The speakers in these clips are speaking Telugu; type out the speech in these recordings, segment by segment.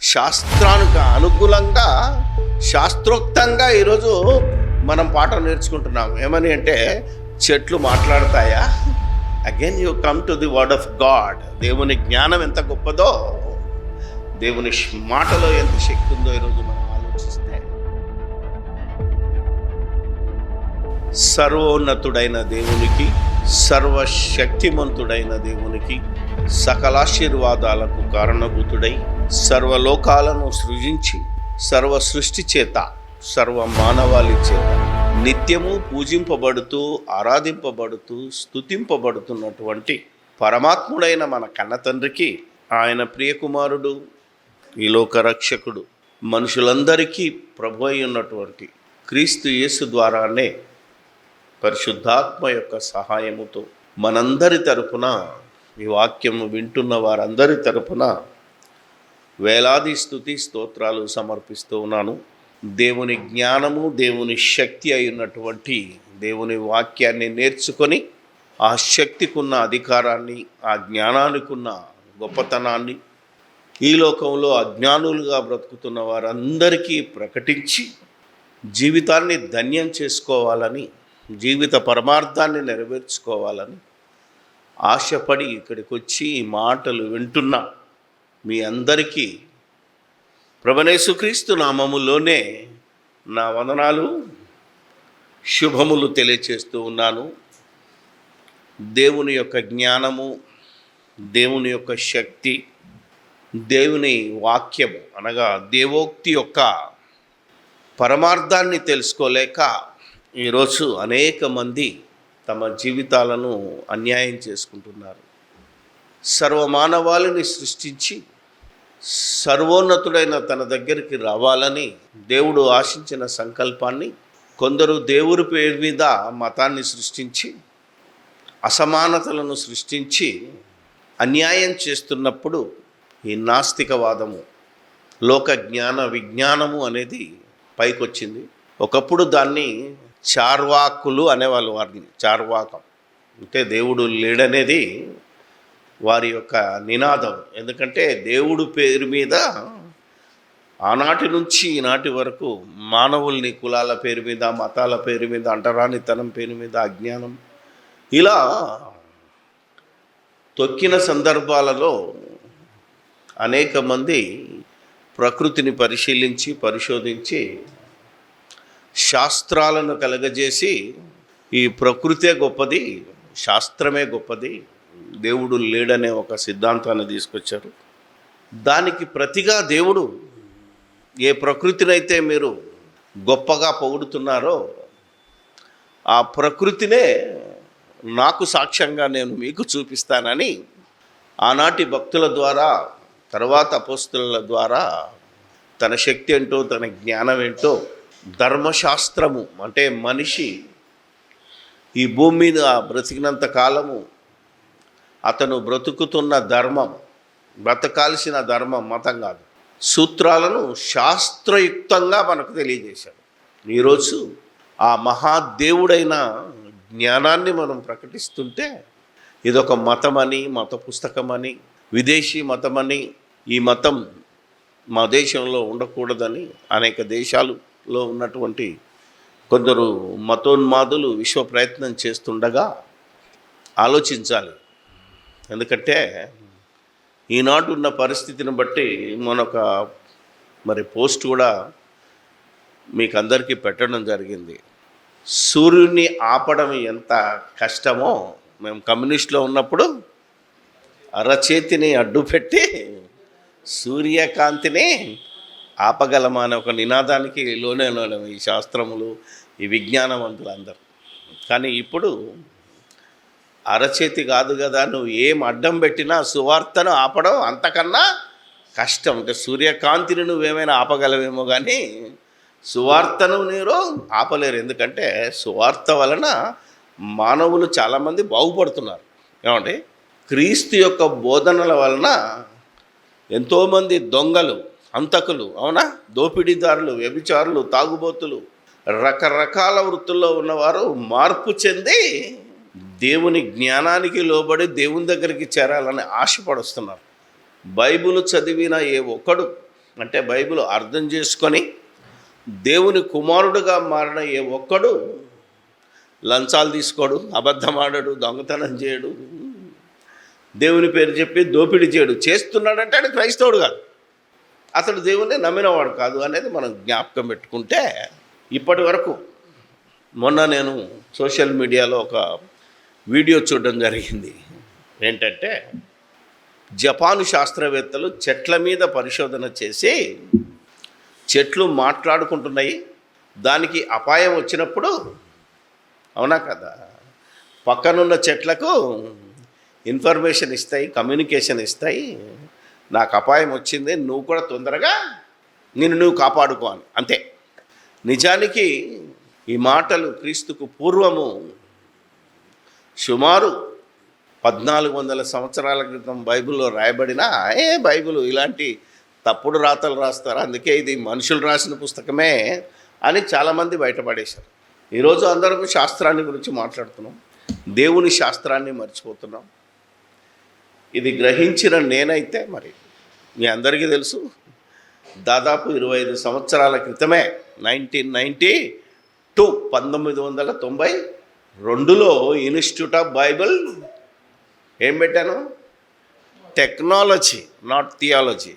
శాస్త్రానికి అనుకూలంగా శాస్త్రోక్తంగా ఈరోజు మనం పాఠం నేర్చుకుంటున్నాం. ఏమని అంటే, చెట్లు మాట్లాడతాయా? Again you come to the word of God. దేవుని జ్ఞానం ఎంత గొప్పదో, దేవుని మాటలో ఎంత శక్తి ఉందో ఈరోజు మనం ఆలోచిస్తే, సర్వోన్నతుడైన దేవునికి, సర్వశక్తిమంతుడైన దేవునికి, సకలాశీర్వాదాలకు కారణభూతుడై సర్వలోకాలను సృజించి సర్వ సృష్టి చేత సర్వ మానవాళి చేత నిత్యము పూజింపబడుతూ ఆరాధింపబడుతూ స్తుతింపబడుతున్నటువంటి పరమాత్ముడైన మన కన్నతండ్రికి, ఆయన ప్రియకుమారుడు, ఈ లోక రక్షకుడు, మనుషులందరికీ ప్రభు అయి ఉన్నటువంటి క్రీస్తు యేసు ద్వారానే పరిశుద్ధాత్మ యొక్క సహాయముతో మనందరి తరపున, ఈ వాక్యము వింటున్న వారందరి తరపున వేలాది స్తుతి స్తోత్రాలు సమర్పిస్తూ ఉన్నాను. దేవుని జ్ఞానము, దేవుని శక్తి అయినటువంటి దేవుని వాక్యాన్ని నేర్చుకొని, ఆ శక్తికున్న అధికారాన్ని, ఆ జ్ఞానానికున్న గొప్పతనాన్ని ఈ లోకంలో అజ్ఞానులుగా బ్రతుకుతున్న వారందరికీ ప్రకటించి జీవితాన్ని ధన్యం చేసుకోవాలని, జీవిత పరమార్థాన్ని నెరవేర్చుకోవాలని ఆశపడి ఇక్కడికి వచ్చి ఈ మాటలు వింటున్న మీ అందరికీ ప్రభువైన యేసుక్రీస్తు నామములోనే నా వందనాలు, శుభములు తెలియచేస్తూ ఉన్నాను. దేవుని యొక్క జ్ఞానము, దేవుని యొక్క శక్తి, దేవుని వాక్యము అనగా దేవోక్తి యొక్క పరమార్థాన్ని తెలుసుకోలేక ఈరోజు అనేక మంది తమ జీవితాలను అన్యాయం చేసుకుంటున్నారు. సర్వమానవాళిని సృష్టించి సర్వోన్నతుడైన తన దగ్గరికి రావాలని దేవుడు ఆశించిన సంకల్పాన్ని కొందరు దేవుడి పేరు మీద మతాన్ని సృష్టించి, అసమానతలను సృష్టించి అన్యాయం చేస్తున్నప్పుడు ఈ నాస్తికవాదము, లోక జ్ఞాన విజ్ఞానము అనేది పైకొచ్చింది. ఒకప్పుడు దాన్ని చార్వాకులు అనేవాళ్ళు. వారిని చార్వాకం అంటే దేవుడు లేడనేది వారి యొక్క నినాదం. ఎందుకంటే దేవుడు పేరు మీద ఆనాటి నుంచి ఈనాటి వరకు మానవుల్ని కులాల పేరు మీద, మతాల పేరు మీద, అంటరానితనం పేరు మీద, అజ్ఞానం ఇలా తొక్కిన సందర్భాలలో అనేక మంది ప్రకృతిని పరిశీలించి పరిశోధించి శాస్త్రాలను కలగజేసి ఈ ప్రకృతే గొప్పది, శాస్త్రమే గొప్పది, దేవుడు లేడనే ఒక సిద్ధాంతాన్ని తీసుకొచ్చారు. దానికి ప్రతిగా దేవుడు ఏ ప్రకృతినైతే మీరు గొప్పగా పొగుడుతున్నారో ఆ ప్రకృతినే నాకు సాక్ష్యంగా నేను మీకు చూపిస్తానని ఆనాటి భక్తుల ద్వారా, తర్వాత అపోస్తలుల ద్వారా తన శక్తి ఏంటో, తన జ్ఞానం ఏంటో, ధర్మశాస్త్రము అంటే మనిషి ఈ భూమి మీద బ్రతికినంత కాలము అతను బ్రతుకుతున్న ధర్మం, బ్రతకాల్సిన ధర్మం, మతం కాదు, సూత్రాలను శాస్త్రయుక్తంగా మనకు తెలియజేశాడు. ఈరోజు ఆ మహాదేవుడైన జ్ఞానాన్ని మనం ప్రకటిస్తుంటే ఇదొక మతమని, మత పుస్తకమని, విదేశీ మతమని, ఈ మతం మా దేశంలో ఉండకూడదని అనేక దేశాలలో ఉన్నటువంటి కొందరు మతోన్మాదులు విశ్వ ప్రయత్నం చేస్తుండగా ఆలోచించాలి. ఎందుకంటే ఈనాడు ఉన్న పరిస్థితిని బట్టి మనొక పోస్ట్ కూడా మీకు అందరికీ పెట్టడం జరిగింది. సూర్యుడిని ఆపడం ఎంత కష్టమో మేము కమ్యూనిస్టులో ఉన్నప్పుడు అరచేతిని అడ్డుపెట్టి సూర్యకాంతిని ఆపగలమా అనే ఒక నినాదానికి లోనే ఈ శాస్త్రములు, ఈ విజ్ఞానవంతులందరూ. కానీ ఇప్పుడు అరచేతి కాదు కదా, నువ్వు ఏం అడ్డం పెట్టినా సువార్తను ఆపడం అంతకన్నా కష్టం. అంటే సూర్యకాంతిని నువ్వేమైనా ఆపగలవేమో కానీ సువార్తను మీరు ఆపలేరు. ఎందుకంటే సువార్త వలన మానవులు చాలామంది బాగుపడుతున్నారు. ఏమంటే క్రీస్తు యొక్క బోధనల వలన ఎంతోమంది దొంగలు, హంతకులు, అవునా, దోపిడీదారులు, వ్యభిచారులు, తాగుబోతులు, రకరకాల వృత్తుల్లో ఉన్నవారు మార్పు చెంది దేవుని జ్ఞానానికి లోబడి దేవుని దగ్గరికి చేరాలని ఆశపడుస్తున్నారు. బైబిల్ చదివిన ఏ ఒక్కడు అంటే బైబిల్ అర్థం చేసుకొని దేవుని కుమారుడుగా మారిన ఏ ఒక్కడు లంచాలు తీసుకోడు, అబద్ధమాడడు, దొంగతనం చేయడు, దేవుని పేరు చెప్పి దోపిడీ చేయడు. చేస్తున్నాడంటే ఆయన క్రైస్తవుడు కాదు, అతడు దేవుణ్ణి నమ్మినవాడు కాదు అనేది మనం జ్ఞాపకం పెట్టుకుంటే, ఇప్పటి వరకు మొన్న నేను సోషల్ మీడియాలో ఒక వీడియో చూడడం జరిగింది. ఏంటంటే జపాను శాస్త్రవేత్తలు చెట్ల మీద పరిశోధన చేసి చెట్లు మాట్లాడుకుంటున్నాయి, దానికి అపాయం వచ్చినప్పుడు, అవునా కదా, పక్కనున్న చెట్లకు ఇన్ఫర్మేషన్ ఇస్తాయి, కమ్యూనికేషన్ ఇస్తాయి, నాకు అపాయం వచ్చింది, నువ్వు కూడా తొందరగా నువ్వు కాపాడుకో అని. అంతే. నిజానికి ఈ మాటలు క్రీస్తుకు పూర్వము సుమారు 1400 సంవత్సరాల క్రితం బైబిల్లో రాయబడిన బైబిల్ ఇలాంటి తప్పుడు రాతలు రాస్తారు, అందుకే ఇది మనుషులు రాసిన పుస్తకమే అని చాలామంది బయటపడేశారు. ఈరోజు అందరం శాస్త్రాన్ని గురించి మాట్లాడుతున్నాం, దేవుని శాస్త్రాన్ని మర్చిపోతున్నాం. ఇది గ్రహించిన నేనైతే, మరి మీ అందరికీ తెలుసు, దాదాపు 25 సంవత్సరాల క్రితమే 1992లో ఇన్స్టిట్యూట్ ఆఫ్ బైబిల్ ఏం పెట్టాను, టెక్నాలజీ నాట్ థియాలజీ.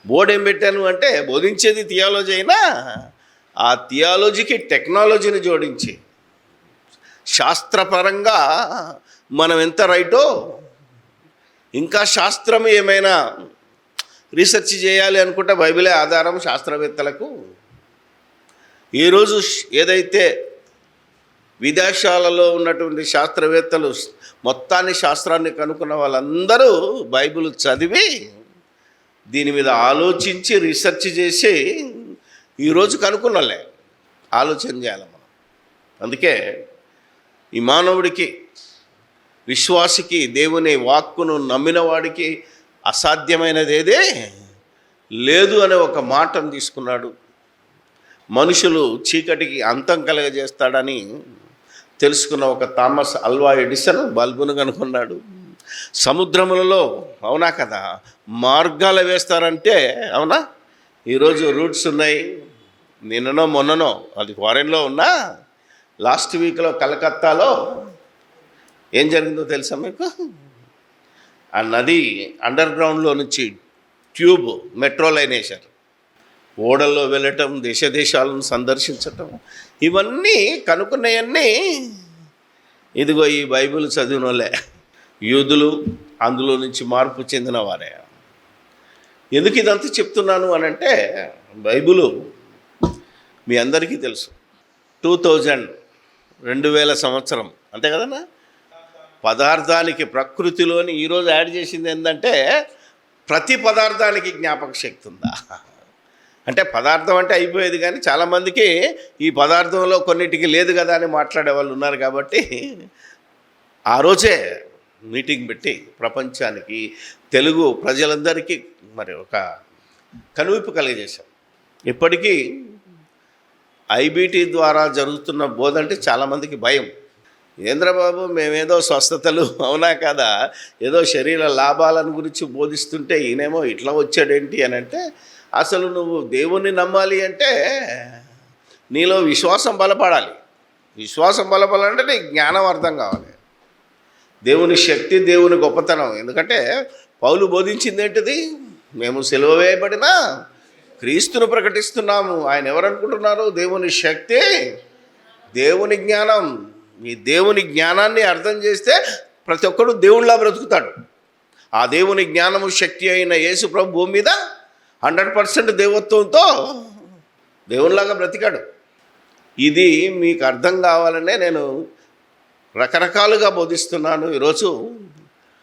బోర్డు ఏం పెట్టాను అంటే, బోధించేది థియాలజీ అయినా ఆ థియాలజీకి టెక్నాలజీని జోడించి శాస్త్రపరంగా మనం ఎంత రైటో, ఇంకా శాస్త్రం ఏమైనా రీసెర్చ్ చేయాలి అనుకుంటే బైబిలే ఆధారం శాస్త్రవేత్తలకు. ఈరోజు ఏదైతే విదేశాలలో ఉన్నటువంటి శాస్త్రవేత్తలు మొత్తాన్ని శాస్త్రాన్ని కనుక్కున్న వాళ్ళందరూ బైబిల్ చదివి దీని మీద ఆలోచించి రీసెర్చ్ చేసి ఈరోజు కనుక్కున్నలే. ఆలోచన చేయాలి మనం. అందుకే ఈ మానవుడికి, విశ్వాసికి, దేవుని వాక్కును నమ్మిన వాడికి అసాధ్యమైనది ఏదే లేదు అనే ఒక మాటను తీసుకున్నాడు. మనుషులు చీకటికి అంతం కలగజేస్తాడని తెలుసుకున్న ఒక థామస్ అల్వా ఎడిసన్ బల్బును కనుక్కున్నాడు. సముద్రములలో, అవునా కదా, మార్గాలు వేస్తారంటే, అవునా, ఈరోజు రూట్స్ ఉన్నాయి. నిన్ననో మొన్ననో అది ఫారెన్లో ఉన్నా, లాస్ట్ వీక్లో కలకత్తాలో ఏం జరిగిందో తెలుసా మీకు? ఆ నది అండర్ గ్రౌండ్లో నుంచి ట్యూబ్ మెట్రో లైన్ వేశారు. ఓడల్లో వెళ్ళటం, దేశాలను సందర్శించటం, ఇవన్నీ కనుక్కున్నాయన్నీ ఇదిగో ఈ బైబిల్ చదివిన వాళ్ళే, యూదులు, అందులో నుంచి మార్పు చెందిన వారే. ఎందుకు ఇదంతా చెప్తున్నాను అని అంటే, బైబిలు మీ అందరికీ తెలుసు 2000 సంవత్సరం, అంతే కదన్నా, పదార్థానికి, ప్రకృతిలోని ఈరోజు యాడ్ చేసింది ఏంటంటే, ప్రతి పదార్థానికి జ్ఞాపక శక్తి ఉందా అంటే, పదార్థం అంటే అయిపోయేది, కానీ చాలామందికి ఈ పదార్థంలో కొన్నిటికి లేదు కదా అని మాట్లాడే వాళ్ళు ఉన్నారు. కాబట్టి ఆ రోజే మీటింగ్ పెట్టి ప్రపంచానికి, తెలుగు ప్రజలందరికీ మరి ఒక కనువిప్పు కలిగజేశాం. ఇప్పటికీ ఐబీటీ ద్వారా జరుగుతున్న బోధ అంటే చాలామందికి భయం. ఏంద్రబాబు మేమేదో స్వస్థతలు, అవునా కదా, ఏదో శరీర లాభాలను గురించి బోధిస్తుంటే ఈయనేమో ఇట్లా వచ్చాడేంటి అని అంటే, అసలు నువ్వు దేవుణ్ణి నమ్మాలి అంటే నీలో విశ్వాసం బలపడాలి. విశ్వాసం బలపడాలంటే నీకు జ్ఞానం అర్థం కావాలి, దేవుని శక్తి, దేవుని గొప్పతనం. ఎందుకంటే పౌలు బోధించింది ఏంటిది? మేము సిలువ వేయబడిన క్రీస్తును ప్రకటిస్తున్నాము. ఆయన ఎవరనుకుంటున్నారు? దేవుని శక్తి, దేవుని జ్ఞానం. ఈ దేవుని జ్ఞానాన్ని అర్థం చేస్తే ప్రతి ఒక్కడు దేవునిలా బ్రతుకుతాడు. ఆ దేవుని జ్ఞానము, శక్తి అయిన యేసు ప్రభు భూమి మీద 100% దేవత్వంతో దేవునిలాగా బ్రతికాడు. ఇది మీకు అర్థం కావాలనే నేను రకరకాలుగా బోధిస్తున్నాను. ఈరోజు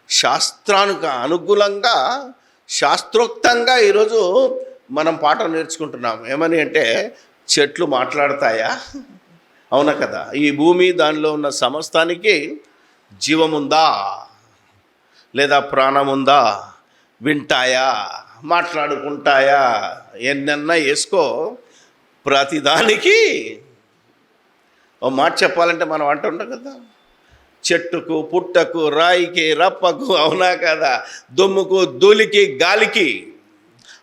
శాస్త్రానికి అనుకూలంగా, శాస్త్రోక్తంగా ఈరోజు మనం పాఠం నేర్చుకుంటున్నాం. ఏమని అంటే, చెట్లు మాట్లాడతాయా? అవునా కదా, ఈ భూమి, దానిలో ఉన్న సమస్తానికి జీవముందా లేదా ప్రాణముందా? వింటాయా? మాట్లాడుకుంటాయా? ఎన్నన్నా వేసుకో, ప్రతిదానికి ఓ మాట చెప్పాలంటే మనం అంటుంటాం కదా, చెట్టుకు, పుట్టకు, రాయికి, రప్పకు, అవునా కదా, దుమ్ముకు, ధూళికి, గాలికి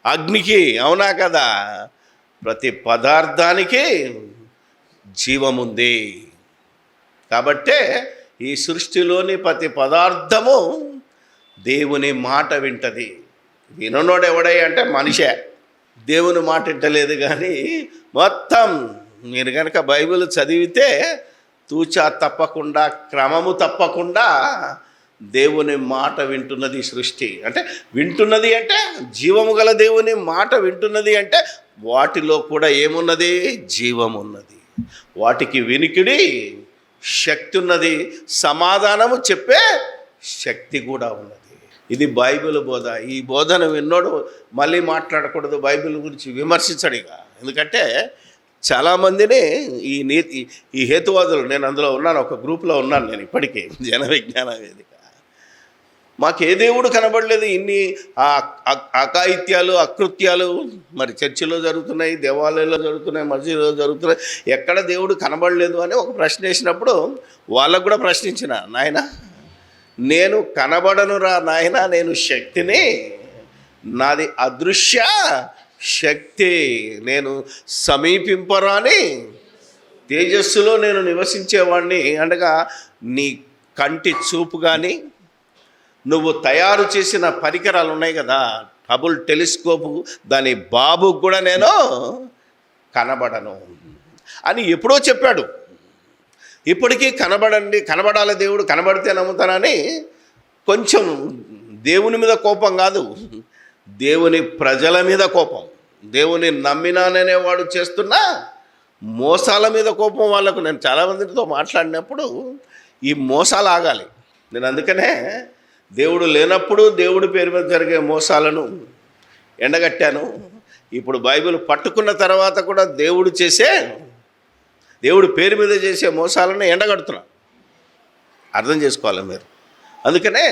అగ్నికి, అవునా కదా? ప్రతి పదార్థానికి జీవముంది. కాబట్టే ఈ సృష్టిలోని ప్రతి పదార్థము దేవుని మాట వింటది. విననోడు ఎవడై అంటే మనిషే. దేవుని మాట వింటలేదు. కానీ మొత్తం మీరు కనుక బైబిల్ చదివితే తూచా తప్పకుండా, క్రమము తప్పకుండా దేవుని మాట వింటున్నది సృష్టి. అంటే వింటున్నది అంటే జీవము గల దేవుని మాట వింటున్నది అంటే వాటిలో కూడా ఏమున్నది? జీవం ఉన్నది. వాటికి వినికిడి శక్తి ఉన్నది, సమాధానము చెప్పే శక్తి కూడా ఉన్నది. ఇది బైబిల్ బోధ. ఈ బోధన విన్నోడు మళ్ళీ మాట్లాడకూడదు, బైబిల్ గురించి విమర్శించడిగా. ఎందుకంటే చాలామందిని ఈ హేతువాదులు, నేను అందులో ఉన్నాను, ఒక గ్రూప్లో ఉన్నాను నేను ఇప్పటికీ, జన విజ్ఞాన వేదిక. మాకు ఏ దేవుడు కనబడలేదు, ఇన్ని అకాయిత్యాలు అకృత్యాలు మరి చర్చిలో జరుగుతున్నాయి, దేవాలయంలో జరుగుతున్నాయి, మసీదులో జరుగుతున్నాయి, ఎక్కడ దేవుడు కనబడలేదు అని ఒక ప్రశ్న వేసినప్పుడు వాళ్ళకు కూడా ప్రశ్నించిన, నాయన నేను కనబడనురా నాయన, నేను శక్తిని, నాది అదృశ్య శక్తి, నేను సమీపింపరాని తేజస్సులో నేను నివసించేవాడిని. అనగా నీ కంటి చూపు కానీ, నువ్వు తయారు చేసిన పరికరాలు ఉన్నాయి కదా, హబుల్ టెలిస్కోపు, దాని బాబుకు కూడా నేను కనబడను అని ఎప్పుడో చెప్పాడు. ఇప్పటికీ కనబడాలి దేవుడు, కనబడితే నమ్ముతానని కొంచెం దేవుని మీద కోపం కాదు, దేవుని ప్రజల మీద కోపం, దేవుని నమ్మినాననే వాడు చేస్తున్న మోసాల మీద కోపం వాళ్ళకు. నేను చాలామందితో మాట్లాడినప్పుడు ఈ మోసాలు ఆగాలి. నేను అందుకనే దేవుడు లేనప్పుడు దేవుడి పేరు మీద జరిగే మోసాలను ఎండగట్టాను. ఇప్పుడు బైబిల్ పట్టుకున్న తర్వాత కూడా దేవుడి పేరు మీద చేసే మోసాలను ఎండగడుతున్నా. అర్థం చేసుకోవాలి మీరు. అందుకనే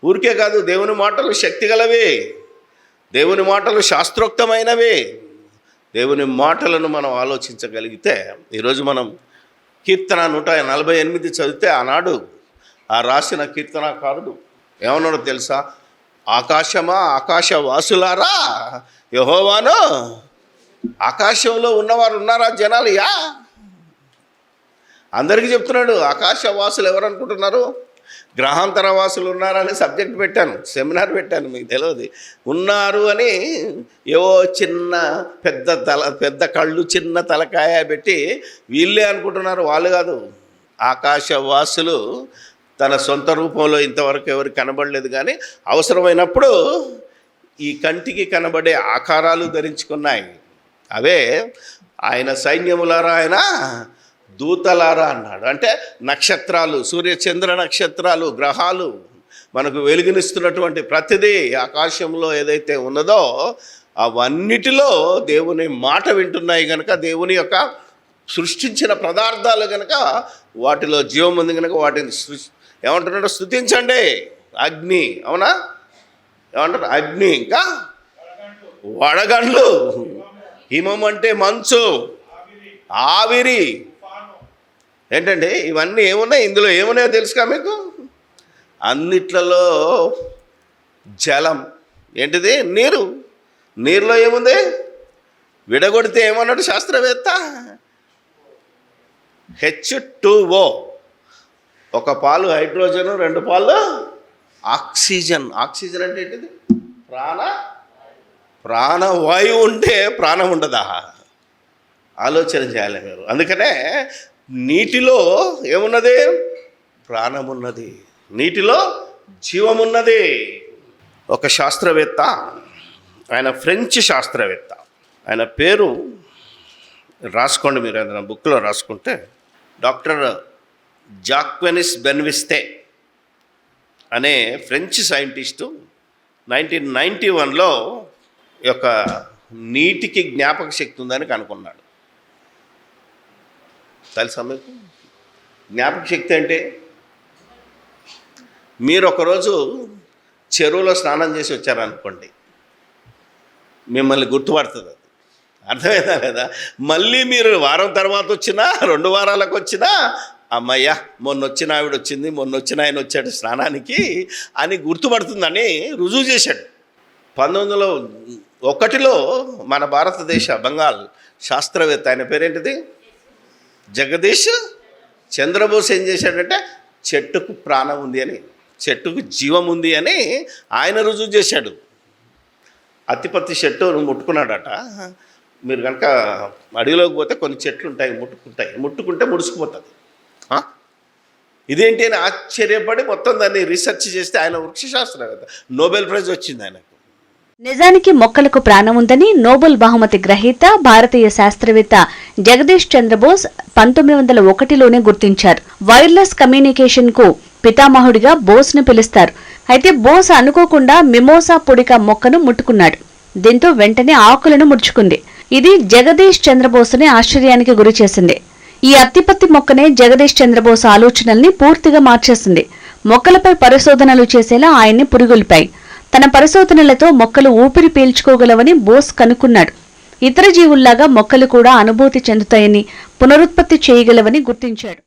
ఊరికే కాదు, దేవుని మాటలు శక్తిగలవి, దేవుని మాటలు శాస్త్రోక్తమైనవి. దేవుని మాటలను మనం ఆలోచించగలిగితే, ఈరోజు మనం కీర్తన 148 చదివితే ఆనాడు ఆ రాసిన కీర్తనాకారుడు ఏమన్నాడో తెలుసా? ఆకాశమా, ఆకాశవాసులారా యెహోవాను. ఆకాశంలో ఉన్నవారు ఉన్నారా జనాలు? అందరికీ చెప్తున్నాడు. ఆకాశవాసులు ఎవరు అనుకుంటున్నారు? గ్రహాంతర వాసులు ఉన్నారని సబ్జెక్ట్ పెట్టాను, సెమినార్ పెట్టాను, మీకు తెలియదు. ఉన్నారు అని ఏవో చిన్న పెద్ద కళ్ళు, చిన్న తలకాయ పెట్టి వీళ్ళే అనుకుంటున్నారు. వాళ్ళు కాదు. ఆకాశవాసులు తన సొంత రూపంలో ఇంతవరకు ఎవరికి కనబడలేదు. కానీ అవసరమైనప్పుడు ఈ కంటికి కనబడే ఆకారాలు ధరించుకున్నాయి. అవే ఆయన సైన్యములారా, ఆయన దూతలారా అన్నాడు. అంటే నక్షత్రాలు, సూర్యచంద్ర నక్షత్రాలు, గ్రహాలు, మనకు వెలుగునిస్తున్నటువంటి ప్రతిదీ ఆకాశంలో ఏదైతే ఉన్నదో అవన్నిటిలో దేవుని మాట వింటున్నాయి కనుక, దేవుని యొక్క సృష్టించిన పదార్థాలు కనుక వాటిలో జీవం ఉంది కనుక వాటిని ఏమంటున్నాడో స్తుతించండి. అగ్ని, అవునా? ఏమంటారు? అగ్ని, ఇంకా వడగండ్లు, హిమం అంటే మంచు, ఆవిరి. ఏంటండి ఇవన్నీ ఏమున్నాయి? ఇందులో ఏమున్నాయో తెలుసుగా మీకు? అన్నిట్లలో జలం. ఏంటిది? నీరు. నీరులో ఏముంది? విడగొడితే ఏమన్నాడు శాస్త్రవేత్త? H2O. ఒక పాలు హైడ్రోజను, 2 పాలు ఆక్సిజన్. ఆక్సిజన్ అంటే ఏంటిది? ప్రాణవాయువు ఉంటే ప్రాణం ఉండదా? ఆలోచన చేయాలి మీరు. అందుకనే నీటిలో ఏమున్నది? ప్రాణమున్నది, నీటిలో జీవమున్నది. ఒక శాస్త్రవేత్త, ఆయన ఫ్రెంచ్ శాస్త్రవేత్త, ఆయన పేరు రాసుకోండి మీరు, ఏదైనా బుక్లో రాసుకుంటే, డాక్టర్ జాక్వెనిస్ బెన్విస్తే అనే ఫ్రెంచ్ సైంటిస్టు 1991లో యొక్క నీటికి జ్ఞాపక శక్తి ఉందని కనుక్కున్నాడు. తెలుసా మీకు? జ్ఞాపక శక్తి అంటే మీరు ఒకరోజు చెరువులో స్నానం చేసి వచ్చారనుకోండి, మిమ్మల్ని గుర్తుపడుతుంది. అది అర్థమైందా లేదా? మళ్ళీ మీరు వారం తర్వాత వచ్చినా, 2 వారాలకు వచ్చినా, అమ్మయ్య మొన్న వచ్చిన ఆవిడ వచ్చింది, మొన్న వచ్చిన ఆయన వచ్చాడు స్నానానికి అని గుర్తుపడుతుందని రుజువు చేశాడు. 1900 ఒకటిలో మన భారతదేశ బెంగాల్ శాస్త్రవేత్త, ఆయన పేరేంటిది, జగదీష్ చంద్రబోస్ ఏం చేశాడంటే చెట్టుకు ప్రాణం ఉంది అని, చెట్టుకు జీవం ఉంది అని ఆయన రుజువు చేశాడు. అత్తిపత్తి చెట్టు ముట్టుకున్నాడట. మీరు కనుక అడవిలోకి పోతే కొన్ని చెట్లు ఉంటాయి, ముట్టుకుంటే ముడుచుకుపోతుంది. ఇదేంటి అని ఆశ్చర్యపడి మొత్తం దాన్ని రీసెర్చ్ చేస్తే ఆయన వృక్షశాస్త్రవేత్త, నోబెల్ ప్రైజ్ వచ్చింది ఆయనకు. నిజానికి మొక్కలకు ప్రాణం ఉందని నోబెల్ బహుమతి గ్రహీత భారతీయ శాస్త్రవేత్త జగదీష్ చంద్రబోస్ 1901లోనే గుర్తించారు. వైర్లెస్ కమ్యూనికేషన్ కు పితామహుడిగా బోస్ ను పిలుస్తారు. అయితే బోస్ అనుకోకుండా మిమోసా పుడిక మొక్కను ముట్టుకున్నాడు. దీంతో వెంటనే ఆకులను ముడుచుకుంది. ఇది జగదీష్ చంద్రబోస్ని ఆశ్చర్యానికి గురిచేసింది. ఈ అత్తిపత్తి మొక్కనే జగదీష్ చంద్రబోస్ ఆలోచనల్ని పూర్తిగా మార్చేసింది. మొక్కలపై పరిశోధనలు చేసేలా ఆయన్ని పురిగొల్పాయి. తన పరిశోధనలతో మొక్కలు ఊపిరి పీల్చుకోగలవని బోస్ కనుక్కున్నాడు. ఇతర జీవుల్లాగా మొక్కలు కూడా అనుభూతి చెందుతాయని, పునరుత్పత్తి చేయగలవని గుర్తించాడు.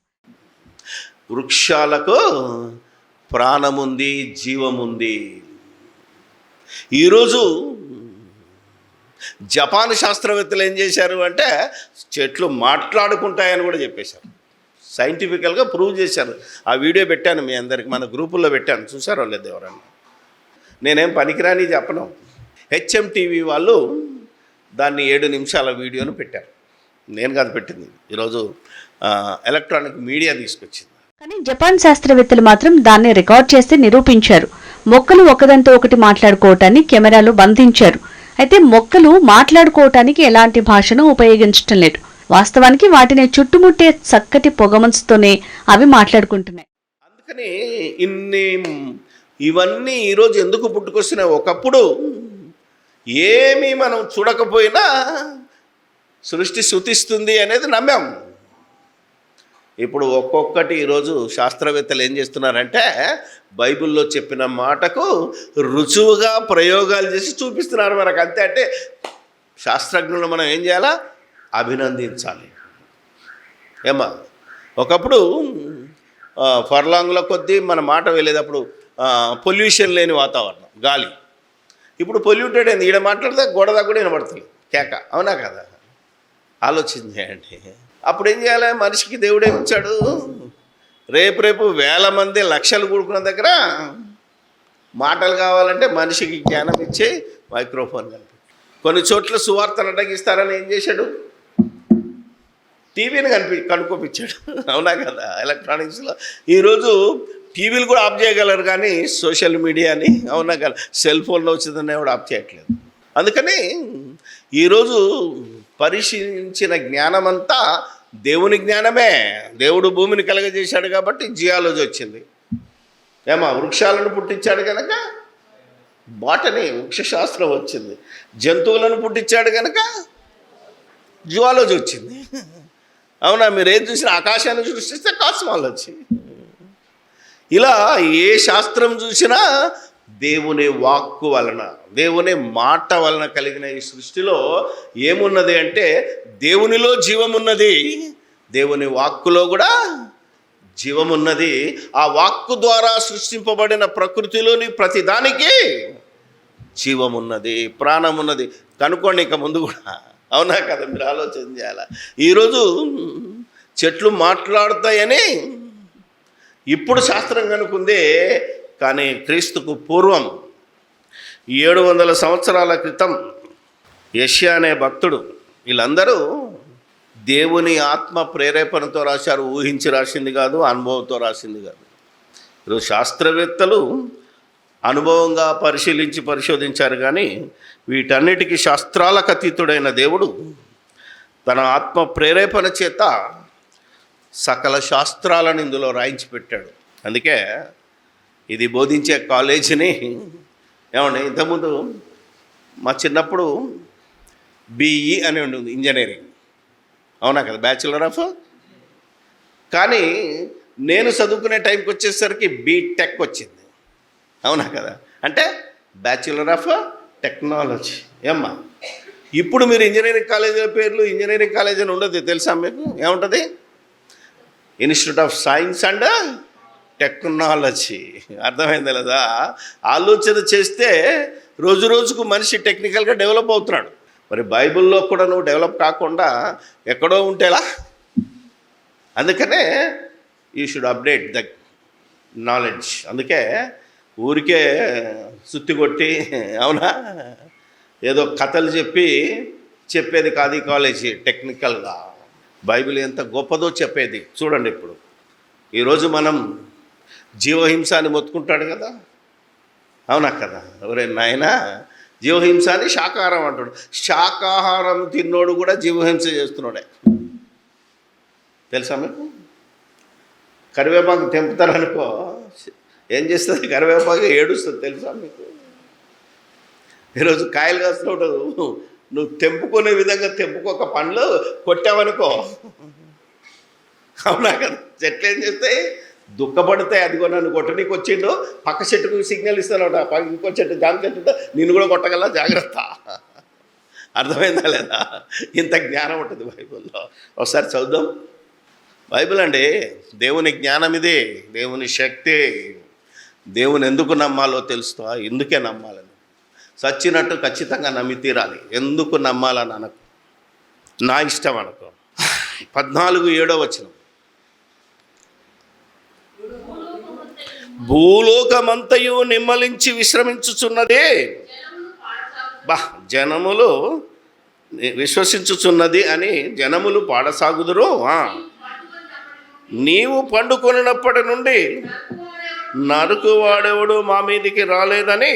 వృక్షాలకు ప్రాణముంది, జీవముంది. ఈరోజు జపాన్ శాస్త్రవేత్తలు ఏం చేశారు అంటే చెట్లు మాట్లాడుకుంటాయని కూడా చెప్పేశారు. సైంటిఫికల్గా ప్రూవ్ చేశారు. ఆ వీడియో పెట్టాను మీ అందరికి, మన గ్రూపుల్లో పెట్టాను, చూసారో లేదు ఎవరన్నా. నేనేం పనికిరాని చెప్పను. HMTV వాళ్ళు దాన్ని 7 నిమిషాల వీడియోను పెట్టారు. నేను కాదు పెట్టింది, ఈరోజు ఎలక్ట్రానిక్ మీడియా తీసుకొచ్చింది. కానీ జపాన్ శాస్త్రవేత్తలు మాత్రం దాన్ని రికార్డ్ చేసి నిరూపించారు. మొక్కలు ఒకదాంతో ఒకటి మాట్లాడుకోవటాన్ని కెమెరాలో బంధించారు. అయితే మొక్కలు మాట్లాడుకోవటానికి ఎలాంటి భాషను ఉపయోగించటం లేదు. వాస్తవానికి వాటిని చుట్టుముట్టే చక్కటి పొగమంచుతోనే అవి మాట్లాడుకుంటున్నాయి. అందుకని ఇవన్నీ ఈరోజు ఎందుకు పుట్టుకొస్తున్నాయి? ఒకప్పుడు ఏమీ మనం చూడకపోయినా సృష్టి శృతిస్తుంది అనేది నమ్మాం. ఇప్పుడు ఒక్కొక్కటి ఈరోజు శాస్త్రవేత్తలు ఏం చేస్తున్నారంటే బైబిల్లో చెప్పిన మాటకు రుజువుగా ప్రయోగాలు చేసి చూపిస్తున్నారు మనకు. అంతే. అంటే శాస్త్రజ్ఞులను మనం ఏం చేయాలా? అభినందించాలి. ఏమా, ఒకప్పుడు ఫర్లాంగ్ల కొద్దీ మన మాట వెళ్ళేటప్పుడు పొల్యూషన్ లేని వాతావరణం, గాలి. ఇప్పుడు పొల్యూటెడ్ అయింది. ఈడ మాట్లాడితే గోడదా కూడా వినబడుతుంది కేక, అవునా కదా? ఆలోచన చేయండి. అప్పుడు ఏం చేయాలి? మనిషికి దేవుడు ఏమిచ్చాడు? రేపు వేల మంది లక్షలు కూడుకున్న దగ్గర మాటలు కావాలంటే మనిషికి జ్ఞానం ఇచ్చే మైక్రోఫోన్ కలిపి. కొన్ని చోట్ల సువార్తను అడ్డగిస్తారని ఏం చేశాడు? టీవీని కనుక్కోపించాడు, అవునా కదా? ఎలక్ట్రానిక్స్లో ఈరోజు టీవీలు కూడా ఆఫ్ చేయగలరు, కానీ సోషల్ మీడియాని, అవునా కదా, సెల్ ఫోన్లో వచ్చిందని కూడా ఆఫ్ చేయట్లేదు. అందుకని ఈరోజు పరిశీలించిన జ్ఞానమంతా దేవుని జ్ఞానమే. దేవుడు భూమిని కలగజేశాడు కాబట్టి జియాలజీ వచ్చింది. ఏమా, వృక్షాలను పుట్టించాడు కనుక బాటనీ, వృక్షశాస్త్రం వచ్చింది. జంతువులను పుట్టించాడు కనుక జువాలజీ వచ్చింది. అవునా? మీరు ఏం చూసినా ఆకాశాన్ని సృష్టిస్తే కాస్మాలజీ. ఇలా ఏ శాస్త్రం చూసినా దేవుని వాక్కు వలన, దేవుని మాట వలన కలిగిన ఈ సృష్టిలో ఏమున్నది అంటే దేవునిలో జీవమున్నది, దేవుని వాక్కులో కూడా జీవమున్నది. ఆ వాక్కు ద్వారా సృష్టింపబడిన ప్రకృతిలోని ప్రతిదానికి జీవమున్నది, ప్రాణమున్నది. కనుక్కోండి ఇక ముందు కూడా, అవునా కదా? మీరు ఆలోచన చేయాలి. ఈరోజు చెట్లు మాట్లాడతాయని ఇప్పుడు శాస్త్రం కనుక్కుందే, కానీ క్రీస్తుకు పూర్వం 700 సంవత్సరాల క్రితం యెషయా అనే భక్తుడు, వీళ్ళందరూ దేవుని ఆత్మ ప్రేరేపణతో రాశారు. ఊహించి రాసింది కాదు, అనుభవంతో రాసింది కాదు. ఈరోజు శాస్త్రవేత్తలు అనుభవంగా పరిశోధించారు, కానీ వీటన్నిటికీ శాస్త్రాలకు అతీతుడైన దేవుడు తన ఆత్మ ప్రేరేపణ చేత సకల శాస్త్రాలను ఇందులో రాయించి పెట్టాడు. అందుకే ఇది బోధించే కాలేజీని, ఏమండి, ఇంతకుముందు మా చిన్నప్పుడు BE అని ఉంటుంది, ఇంజనీరింగ్, అవునా కదా, బ్యాచిలర్ ఆఫ్. కానీ నేను చదువుకునే టైంకి వచ్చేసరికి BTech వచ్చింది, అవునా కదా, అంటే బ్యాచిలర్ ఆఫ్ టెక్నాలజీ. ఏమ్మా, ఇప్పుడు మీరు ఇంజనీరింగ్ కాలేజీల పేర్లు ఇంజనీరింగ్ కాలేజ్ అని ఉండదు, తెలుసా మీకు? ఏముంటుంది? Institute of science and technology. అర్థమైంది లేదా? ఆలోచన చేస్తే రోజు రోజుకు మనిషి టెక్నికల్గా డెవలప్ అవుతున్నాడు. మరి బైబిల్లో కూడా నువ్వు డెవలప్ కాకుండా ఎక్కడో ఉంటేలా? అందుకనే you should update the knowledge. అందుకే ఊరికే సుత్తి కొట్టి అవునా ఏదో కథలు చెప్పేది కాదు ఈ కాలేజీ. టెక్నికల్గా బైబిల్ ఎంత గొప్పదో చెప్పేది. చూడండి, ఇప్పుడు ఈరోజు మనం జీవహింస అని మొత్తుకుంటాడు కదా, అవునా కదా? ఎవరైనా నాయనా జీవహింస అని శాకాహారం అంటాడు. శాకాహారం తిన్నోడు కూడా జీవహింస చేస్తున్నాడే. తెలుసా మీకు? కరివేపాకు తెంపుతారనుకో, ఏం చేస్తుంది కరివేపాకు? ఏడుస్తుంది. తెలుసా మీకు? ఈరోజు కాయలు కాస్తున్నప్పుడు నువ్వు తెంపుకునే విధంగా తెంపుకోక పండ్లు కొట్టావనుకో, అవునా కదా? చెట్లు ఏం చేస్తాయి? దుఃఖపడతాయి. అదిగో నన్ను కొట్టడానికి వచ్చిండు, పక్క చెట్టుకు సిగ్నల్ ఇస్తానట, ఇంకో చెట్టు జామ చెట్టు నిన్ను కూడా కొట్టగల, జాగ్రత్త. అర్థమైందా లేదా? ఇంత జ్ఞానం ఉంటుంది బైబిల్లో. ఒకసారి చదువుదాం. బైబిల్ అండి దేవుని జ్ఞానం, ఇది దేవుని శక్తి. దేవుని ఎందుకు నమ్మాలో తెలుస్తా, ఎందుకే నమ్మాలని. చచ్చినట్టు ఖచ్చితంగా నమ్మి తీరాలి. ఎందుకు నమ్మాలని అనకు, నా ఇష్టం అనుకో. 14:7 భూలోకమంతయు నిమ్మలించి విశ్రమించుచున్నదే, జనములు విశ్వసించుచున్నది అని జనములు పాడసాగుదురు. నీవు పండుకొనినప్పటి నుండి నరుకువాడెవడు మా మీదికి రాలేదని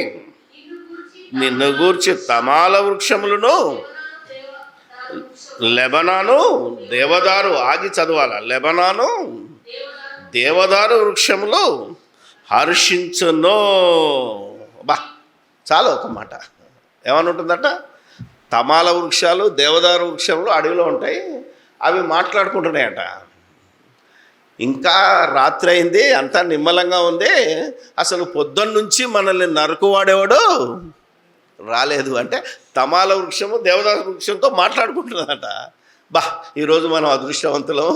నిన్ను గూర్చి తమాల వృక్షములను లెబనాను దేవదారు, ఆగి చదవాల, లెబనాను దేవదారు వృక్షములు హర్షించును. చాలా ఒక మాట ఏమని ఉంటుందట? తమాల వృక్షాలు దేవదారు వృక్షములు అడవిలో ఉంటాయి, అవి మాట్లాడుకుంటున్నాయట. ఇంకా రాత్రి అయింది, అంతా నిమ్మలంగా ఉంది, అసలు పొద్దున్న నుంచి మనల్ని నరుకువాడేవాడు రాలేదు అంటే తమాల వృక్షము దేవదారు వృక్షంతో మాట్లాడుకుంటున్నదట. ఈరోజు మనం అదృష్టవంతులం,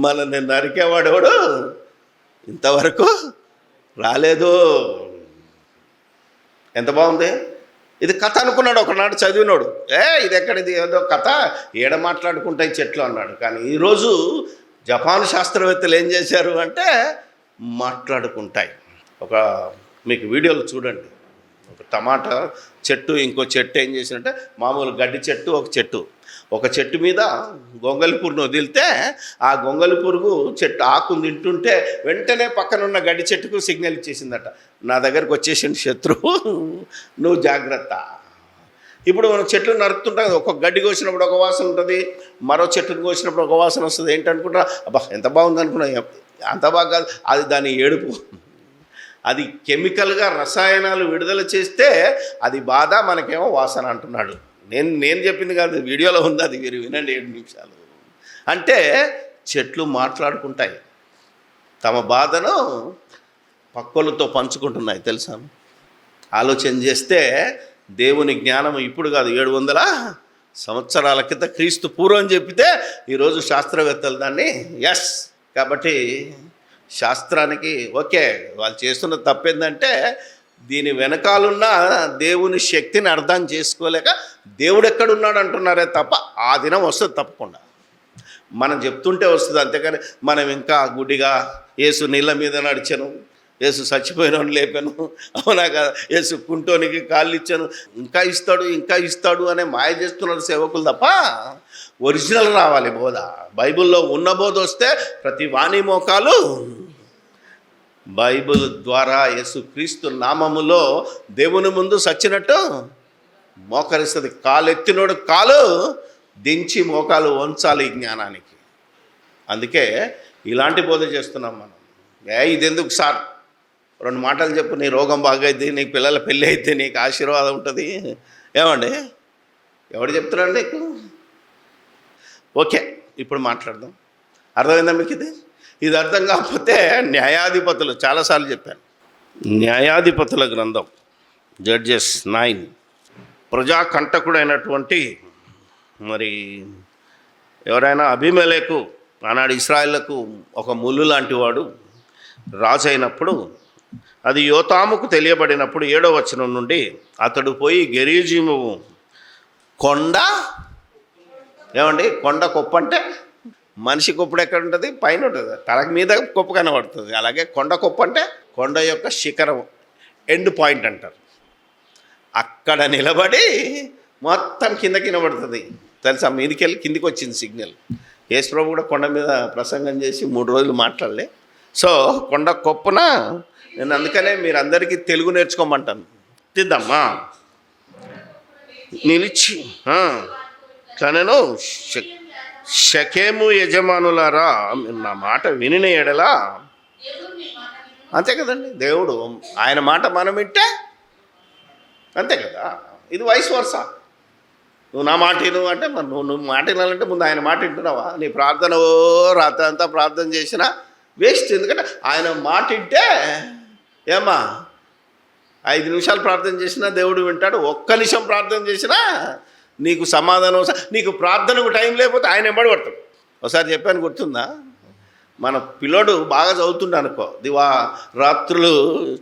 మనల్ని నరికేవాడేవాడు ఇంతవరకు రాలేదు. ఎంత బాగుంది ఇది! కథ అనుకున్నాడు ఒకనాడు చదివినోడు, ఇది ఎక్కడిది, ఏదో కథ, ఏడ మాట్లాడుకుంటాయి చెట్లు అన్నాడు. కానీ ఈరోజు జపాన్ శాస్త్రవేత్తలు ఏం చేశారు అంటే మాట్లాడుకుంటాయి. మీకు వీడియోలు చూడండి, ఒక టమాటా చెట్టు ఇంకో చెట్టు ఏం చేసినట్టే, మామూలు గడ్డి చెట్టు ఒక చెట్టు మీద గొంగలి పురుగును వదిలితే ఆ గొంగలి పురుగు చెట్టు ఆకును తింటుంటే వెంటనే పక్కనున్న గడ్డి చెట్టుకు సిగ్నల్ ఇచ్చేసిందట, నా దగ్గరకు వచ్చేసింది శత్రువు, నువ్వు జాగ్రత్త. ఇప్పుడు మనం చెట్లు నరుకుతుంటాం కదా, ఒక గడ్డి కోసినప్పుడు ఒక వాసన ఉంటుంది, మరో చెట్టును కోసినప్పుడు ఒక వాసన వస్తుంది. ఏంటనుకుంటా, ఎంత బాగుంది అనుకున్నా, అంత బాగా కాదు, అది దాని ఏడుపు. అది కెమికల్గా రసాయనాలు విడుదల చేస్తే అది బాధ, మనకేమో వాసన అంటున్నాడు. నేను చెప్పింది కాదు, వీడియోలో ఉంది, అది మీరు వినండి 7 నిమిషాలు. అంటే చెట్లు మాట్లాడుకుంటాయి, తమ బాధను పక్కలతో పంచుకుంటున్నాయి. తెలుసా? ఆలోచన చేస్తే దేవుని జ్ఞానం ఇప్పుడు కాదు, 700 సంవత్సరాల క్రితం క్రీస్తు పూర్వం చెప్పితే ఈరోజు శాస్త్రవేత్తలు దాన్ని కాబట్టి శాస్త్రానికి ఓకే, వాళ్ళు చేస్తున్న తప్పేందంటే దీని వెనకాలన్న దేవుని శక్తిని అర్థం చేసుకోలేక దేవుడు ఎక్కడున్నాడు అంటున్నారే తప్ప ఆ దినం వస్తుంది తప్పకుండా. మనం చెప్తుంటే వస్తుంది, అంతేకాని మనం ఇంకా గుడ్డిగా యేసు నీళ్ళ మీద నడిచాను, యేసు చచ్చిపోయిన లేపాను, అవునా కదా, యేసు కుంటోనికి కాళ్ళు ఇచ్చాను, ఇంకా ఇస్తాడు అనే మాయ చేస్తున్నారు సేవకులు తప్ప ఒరిజినల్ రావాలి బోధ. బైబిల్లో ఉన్న బోధ వస్తే ప్రతి వాణి మోకాలు బైబిల్ ద్వారా యేసుక్రీస్తు నామములో దేవుని ముందు సచ్చినట్టు మోకరిస్తుంది. కాలు ఎత్తినోడు కాలు దించి మోకాలు వంచాలి ఈ జ్ఞానానికి. అందుకే ఇలాంటి బోధ చేస్తున్నాం మనం. ఇదెందుకు సార్, 2 మాటలు చెప్పు, నీ రోగం బాగైద్ది, నీకు పిల్లల పెళ్ళి అయితే నీకు ఆశీర్వాదం ఉంటుంది. ఏమండి, ఎవడు చెప్తున్నాడు నీకు? ఓకే, ఇప్పుడు మాట్లాడదాం. అర్థమైందా మీకు? ఇది అర్థం కాకపోతే న్యాయాధిపతులు, చాలాసార్లు చెప్పాను, న్యాయాధిపతుల గ్రంథం జడ్జెస్ 9, ప్రజాకంటకుడైనటువంటి మరి ఎవరైనా అబీమెలెకు ఆనాడు ఇశ్రాయేలుకు ఒక ముళ్ళు లాంటి వాడు రాజు అయినప్పుడు అది యోతాముకు తెలియబడినప్పుడు 7వ వచనం నుండి అతడు పోయి గెరీజీము కొండ, ఏమండి కొండ కొప్ప అంటే మనిషి కొప్పుడు ఎక్కడ ఉంటుంది? పైన ఉంటుంది, తలకు మీద కొప్పు కనబడుతుంది. అలాగే కొండ కొప్ప అంటే కొండ యొక్క శిఖరం, ఎండ్ పాయింట్ అంటారు. అక్కడ నిలబడి మొత్తం కింద పడుతుంది తెలుసా, మీదికి వెళ్ళి కిందికి వచ్చింది సిగ్నల్. యేసుప్రభు కూడా కొండ మీద ప్రసంగం చేసి 3 రోజులు మాట్లాడలే. సో కొండ కొప్పున నేను అందుకనే మీరు అందరికీ తెలుగు నేర్చుకోమంటాను. తిద్దమ్మా నిలిచి నేను షకేము యజమానులారా మీరు నా మాట వినిన ఎడలా, అంతే కదండి. దేవుడు ఆయన మాట మనం వింటే అంతే కదా. ఇది వయసు వరుస. నువ్వు నా మాట విను అంటే మరి నువ్వు మాట వినాలంటే ముందు ఆయన మాట వింటున్నావా? నీ ప్రార్థన రాత్రి అంతా ప్రార్థన చేసినా వేస్ట్. ఎందుకంటే ఆయన మాట వింటే ఏమ్మా 5 నిమిషాలు ప్రార్థన చేసినా దేవుడు వింటాడు. 1 నిమిషం ప్రార్థన చేసినా నీకు సమాధానం. నీకు ప్రార్థనకు టైం లేకపోతే ఆయన ఎంబడి పడతాడు. ఒకసారి చెప్పాను, గుర్తుందా? మన పిల్లోడు బాగా చదువుతుండే అనుకో, రాత్రులు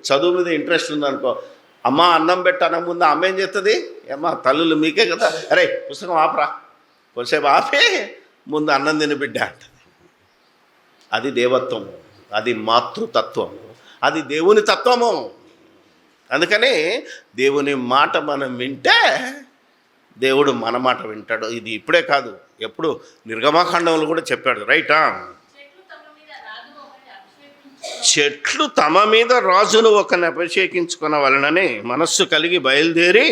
చదువు మీద ఇంట్రెస్ట్ ఉందనుకో, అమ్మ అన్నం పెట్టాన ముందు అమ్మ ఏం చేస్తుంది? ఏమ్మా తల్లులు మీకే కదా, అరే పుస్తకం ఆపరా, కొంచెంసేపు ఆపి ముందు అన్నం తిని బిడ్డ అంటది. అది దేవత్వం, అది మాతృతత్వం, అది దేవుని తత్వము. అందుకని దేవుని మాట మనం వింటే దేవుడు మన మాట వింటాడు. ఇది ఇప్పుడే కాదు, ఎప్పుడు నిర్గమాకాండంలో కూడా చెప్పాడు, రైటా? చెట్లు తమ మీద రాజును ఒకరిని అభిషేకించుకున్న వలననే మనస్సు కలిగి బయలుదేరి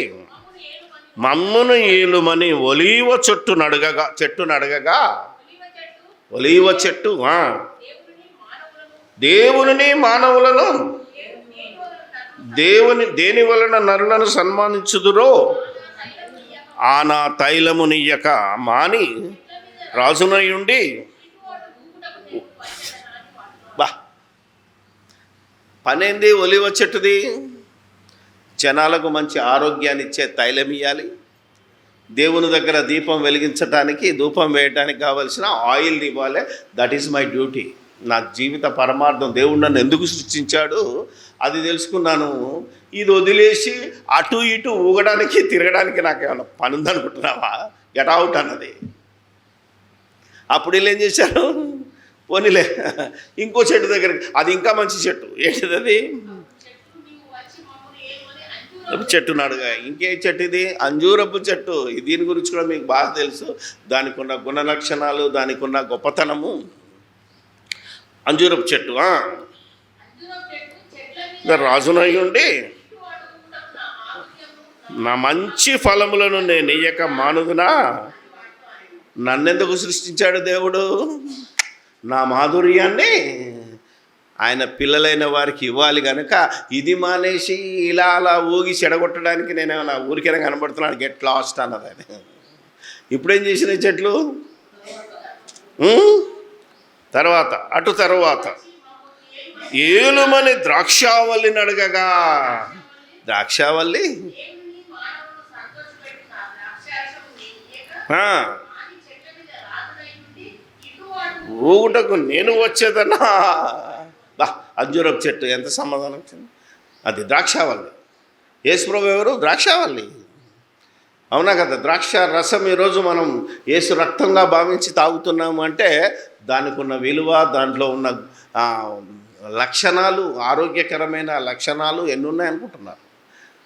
మమ్మును ఏలుమని ఒలీవ చెట్టును అడగగా ఒలీవ చెట్టు దేవుని మానవులను దేని వలన నరులను సన్మానించుదురో ఆ నా తైలమునియ్యక మాని రాజునయుండి బా పనేంది? ఒలివ చెట్టుది జనాలకు మంచి ఆరోగ్యాన్ని ఇచ్చే తైలం ఇవ్వాలి, దేవుని దగ్గర దీపం వెలిగించడానికి ధూపం వేయడానికి కావలసిన ఆయిల్ ఇవ్వాలి. That is my duty. నా జీవిత పరమార్థం, దేవుడు నన్ను ఎందుకు సృష్టించాడు అది తెలుసుకున్నాను. ఇది వదిలేసి అటు ఇటు ఊగడానికి తిరగడానికి నాకు ఏమైనా పని ఉందనుకుంటున్నావా? గెట్ అవుట్ అన్నది. అప్పుడు వీళ్ళు ఏం చేశారు? పోనీలే ఇంకో చెట్టు దగ్గరికి, అది ఇంకా మంచి చెట్టు. ఏంటిది అది? చెట్టును అడగా. ఇంకే చెట్టు ఇది? అంజూరపు చెట్టు. దీని గురించి కూడా మీకు బాగా తెలుసు, దానికి ఉన్న గుణ లక్షణాలు, దానికి ఉన్న గొప్పతనము. అంజూరపు చెట్టు రాజునై ఉండి నా మంచి ఫలములను నేను ఇయ్యక మానుదునా? నన్నెందుకు సృష్టించాడు దేవుడు? నా మాధుర్యాన్ని ఆయన పిల్లలైన వారికి ఇవ్వాలి కనుక ఇది మానేసి ఇలా అలా ఊగి చెడగొట్టడానికి నేను నా ఊరికైనా కనబడుతున్నాను. గెట్ లాస్ట్ అన్నది ఆయన. ఇప్పుడేం చేసిన చెట్లు తర్వాత ఏలుమని ద్రాక్షావల్లిని అడగగా, ద్రాక్షావల్లి ఊగుటకు నేను వచ్చేదన్నా. బా అంజూరపు చెట్టు ఎంత సమాధానం వచ్చింది. అది ద్రాక్షావల్లి. యేసుప్రభు ఎవరు? ద్రాక్షావల్లి. అవునా కదా? ద్రాక్ష రసం ఈరోజు మనం యేసు రక్తంగా భావించి తాగుతున్నాము అంటే దానికి ఉన్న విలువ, దాంట్లో ఉన్న లక్షణాలు, ఆరోగ్యకరమైన లక్షణాలు ఎన్ని ఉన్నాయనుకుంటున్నారు?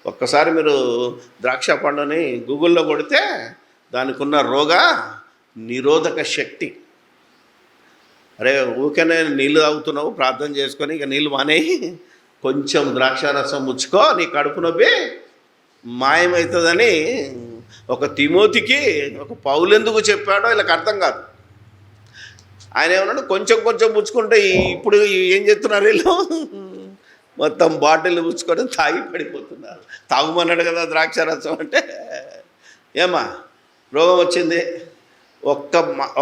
ఒక్కసారి మీరు ద్రాక్ష పండుని గూగుల్లో కొడితే దానికి ఉన్న రోగ నిరోధక శక్తి. అరే ఊరికనే నీళ్ళు తాగుతున్నావు, ప్రార్థన చేసుకొని ఇక నీళ్ళు మానేయి, కొంచెం ద్రాక్షారసం ముచ్చుకో, నీ కడుపు నొప్పి మాయమవుతుందని ఒక తిమోతికి ఒక పౌలు ఎందుకు చెప్పాడో వీళ్ళకి అర్థం కాదు. ఆయన ఏమన్నాడు? కొంచెం కొంచెం పుచ్చుకుంటే ఇప్పుడు ఏం చేస్తున్నారు వీళ్ళు? మొత్తం బాటిల్ పుచ్చుకొని తాగి పడిపోతున్నారు. తాగుమన్నాడు కదా ద్రాక్షారసం అంటే. ఏమా రోగం వచ్చింది,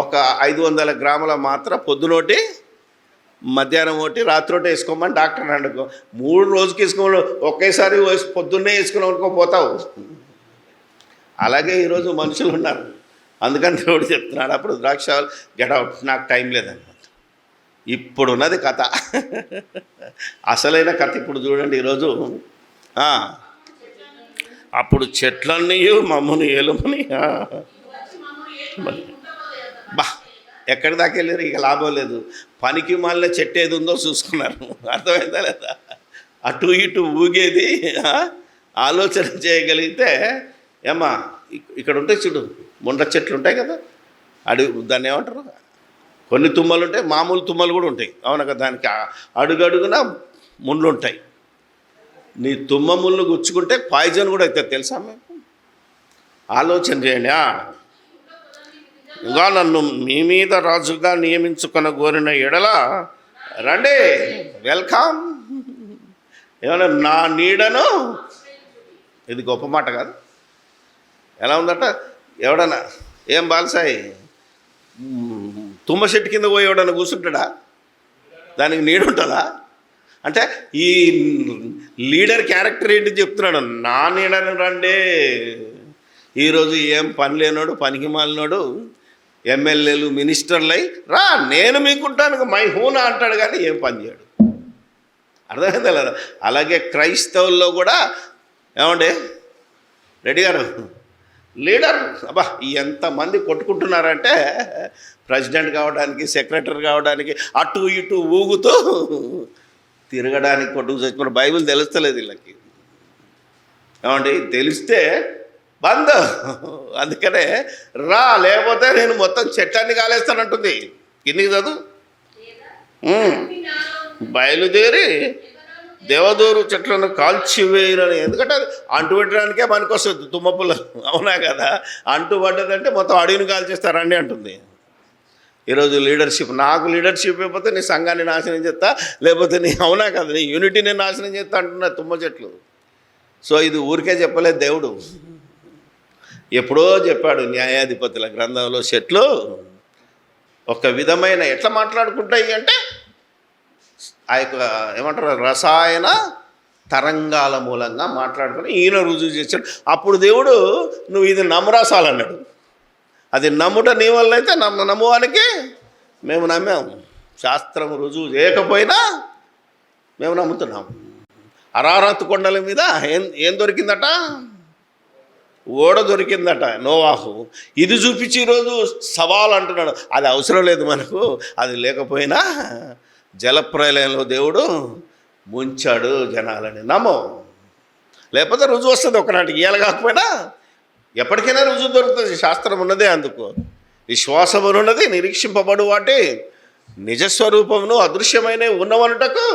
ఒక 500 గ్రాముల మాత్ర పొద్దునోటి, మధ్యాహ్నం ఒకటి, రాత్రి ఒకటి వేసుకోమని డాక్టర్ అనుకో. 3 రోజుకి వేసుకోమని ఒకేసారి పొద్దున్నే వేసుకున్నావు అనుకో పోతావు. అలాగే ఈరోజు మనుషులు ఉన్నారు. అందుకని దేవుడు చెప్తున్నాడు అప్పుడు ద్రాక్ష గెట్ అవుట్, నాకు టైం లేదన్నమాట. ఇప్పుడున్నది కథ. అసలైన కథ ఇప్పుడు చూడండి. ఈరోజు అప్పుడు చెట్లన్నీ మమ్మల్ని ఏలుమని బా ఎక్కడి దాకా వెళ్ళారు. ఇక లాభం లేదు. పనికి మాలిన చెట్టు ఏది ఉందో చూసుకున్నారు. అర్థమైందా లేదా? అటు ఇటు ఊగేది ఆలోచన చేయగలిగితే ఏమ్మా ఇక్కడ ఉంటాయి చూడు, ముండ్ర చెట్లు ఉంటాయి కదా, దాన్ని ఏమంటారు, కొన్ని తుమ్మలు ఉంటాయి, మామూలు తుమ్మలు కూడా ఉంటాయి. అవునా కదా? దానికి అడుగడుగున ముళ్ళు ఉంటాయి. నీ తుమ్మ ముళ్ళు గుచ్చుకుంటే పాయిజన్ కూడా అవుతుంది, తెలుసా? మీకు ఆలోచన చేయండి. ఇంకా నన్ను మీ మీద రాజుగా నియమించుకున్న కోరిన ఎడల రండి, వెల్కమ్. ఏమన్నా నా నీడను, ఇది గొప్ప మాట కాదు? ఎలా ఉందట? ఎవడన్నా ఏం బాలసాయి తుమ్మ చెట్టు కింద పోయి ఎవడన్నా కూర్చుంటాడా? దానికి నీడ ఉంటుందా? అంటే ఈ లీడర్ క్యారెక్టర్ ఏంటి చెప్తున్నాడు. నా నీడను రండి. ఈరోజు ఏం పని లేనోడు, పనికి మాలినోడు, ఎమ్మెల్యేలు మినిస్టర్లై రా నేను మీకుంటాను మై హూనా అంటాడు, కానీ ఏం పని చేయడు. అర్థమైందా లేదా? అలాగే క్రైస్తవుల్లో కూడా ఏమండి రెడ్డి గారు లీడర్, అబ్బా ఎంతమంది కొట్టుకుంటున్నారంటే ప్రెసిడెంట్ కావడానికి, సెక్రటరీ కావడానికి, అటు ఇటు ఊగుతూ తిరగడానికి కొట్టుకు చచ్చిన బైబిల్ తెలుస్తలేదు వీళ్ళకి. ఏమండి తెలిస్తే బంద్. అందుకనే రా, లేకపోతే నేను మొత్తం చెట్లన్నీ కాలేస్తానంటుంది. కిందికి చదువు. బయలుదేరి దేవదూరు చెట్లను కాల్చివేయనని. ఎందుకంటే అది అంటు పెట్టడానికే పనికొస్తుంది తుమ్మపుల్ల. అవునా కదా? అంటు పడ్డదంటే మొత్తం అడవిని కాల్చేస్తారండి అంటుంది. ఈరోజు లీడర్షిప్, నాకు లీడర్షిప్ అయిపోతే నీ సంఘాన్ని నాశనం చేస్తా, లేకపోతే నీ అవునా కదా నీ యూనిటీని నాశనం చేస్తా అంటున్నారు తుమ్మ చెట్లు. సో ఇది ఊరికే చెప్పలేదు దేవుడు, ఎప్పుడో చెప్పాడు. న్యాయాధిపతుల గ్రంథంలో చెట్లు ఒక విధమైన ఎట్లా మాట్లాడుకుంటాయి అంటే ఆ యొక్క ఏమంటారు రసాయన తరంగాల మూలంగా మాట్లాడుకుని ఈయన రుజువు చేశాడు. అప్పుడు దేవుడు నువ్వు ఇది నమ్మరాసాలన్నాడు. అది నమ్ముట నీ వల్ల అయితే నమ్మువానికి మేము నమ్మాము. శాస్త్రం రుజువు చేయకపోయినా మేము నమ్ముతున్నాం. అరారత్ కొండల మీద ఏం దొరికిందట? ఓడ దొరికిందట నోవాహు. ఇది చూపించి ఈరోజు సవాల్ అంటున్నాడు. అది అవసరం లేదు మనకు, అది లేకపోయినా జలప్రలయంలో దేవుడు ముంచాడు జనాలని. నమ్మో, లేకపోతే రుజువు వస్తుంది ఒకనాటికి. ఇయ్యాలి కాకపోయినా ఎప్పటికైనా రుజువు దొరుకుతుంది. శాస్త్రం ఉన్నదే అందుకు. విశ్వాసం ఉన్నది నిరీక్షింపబడు వాటి నిజస్వరూపమును అదృశ్యమైనవి ఉన్నవనుటకు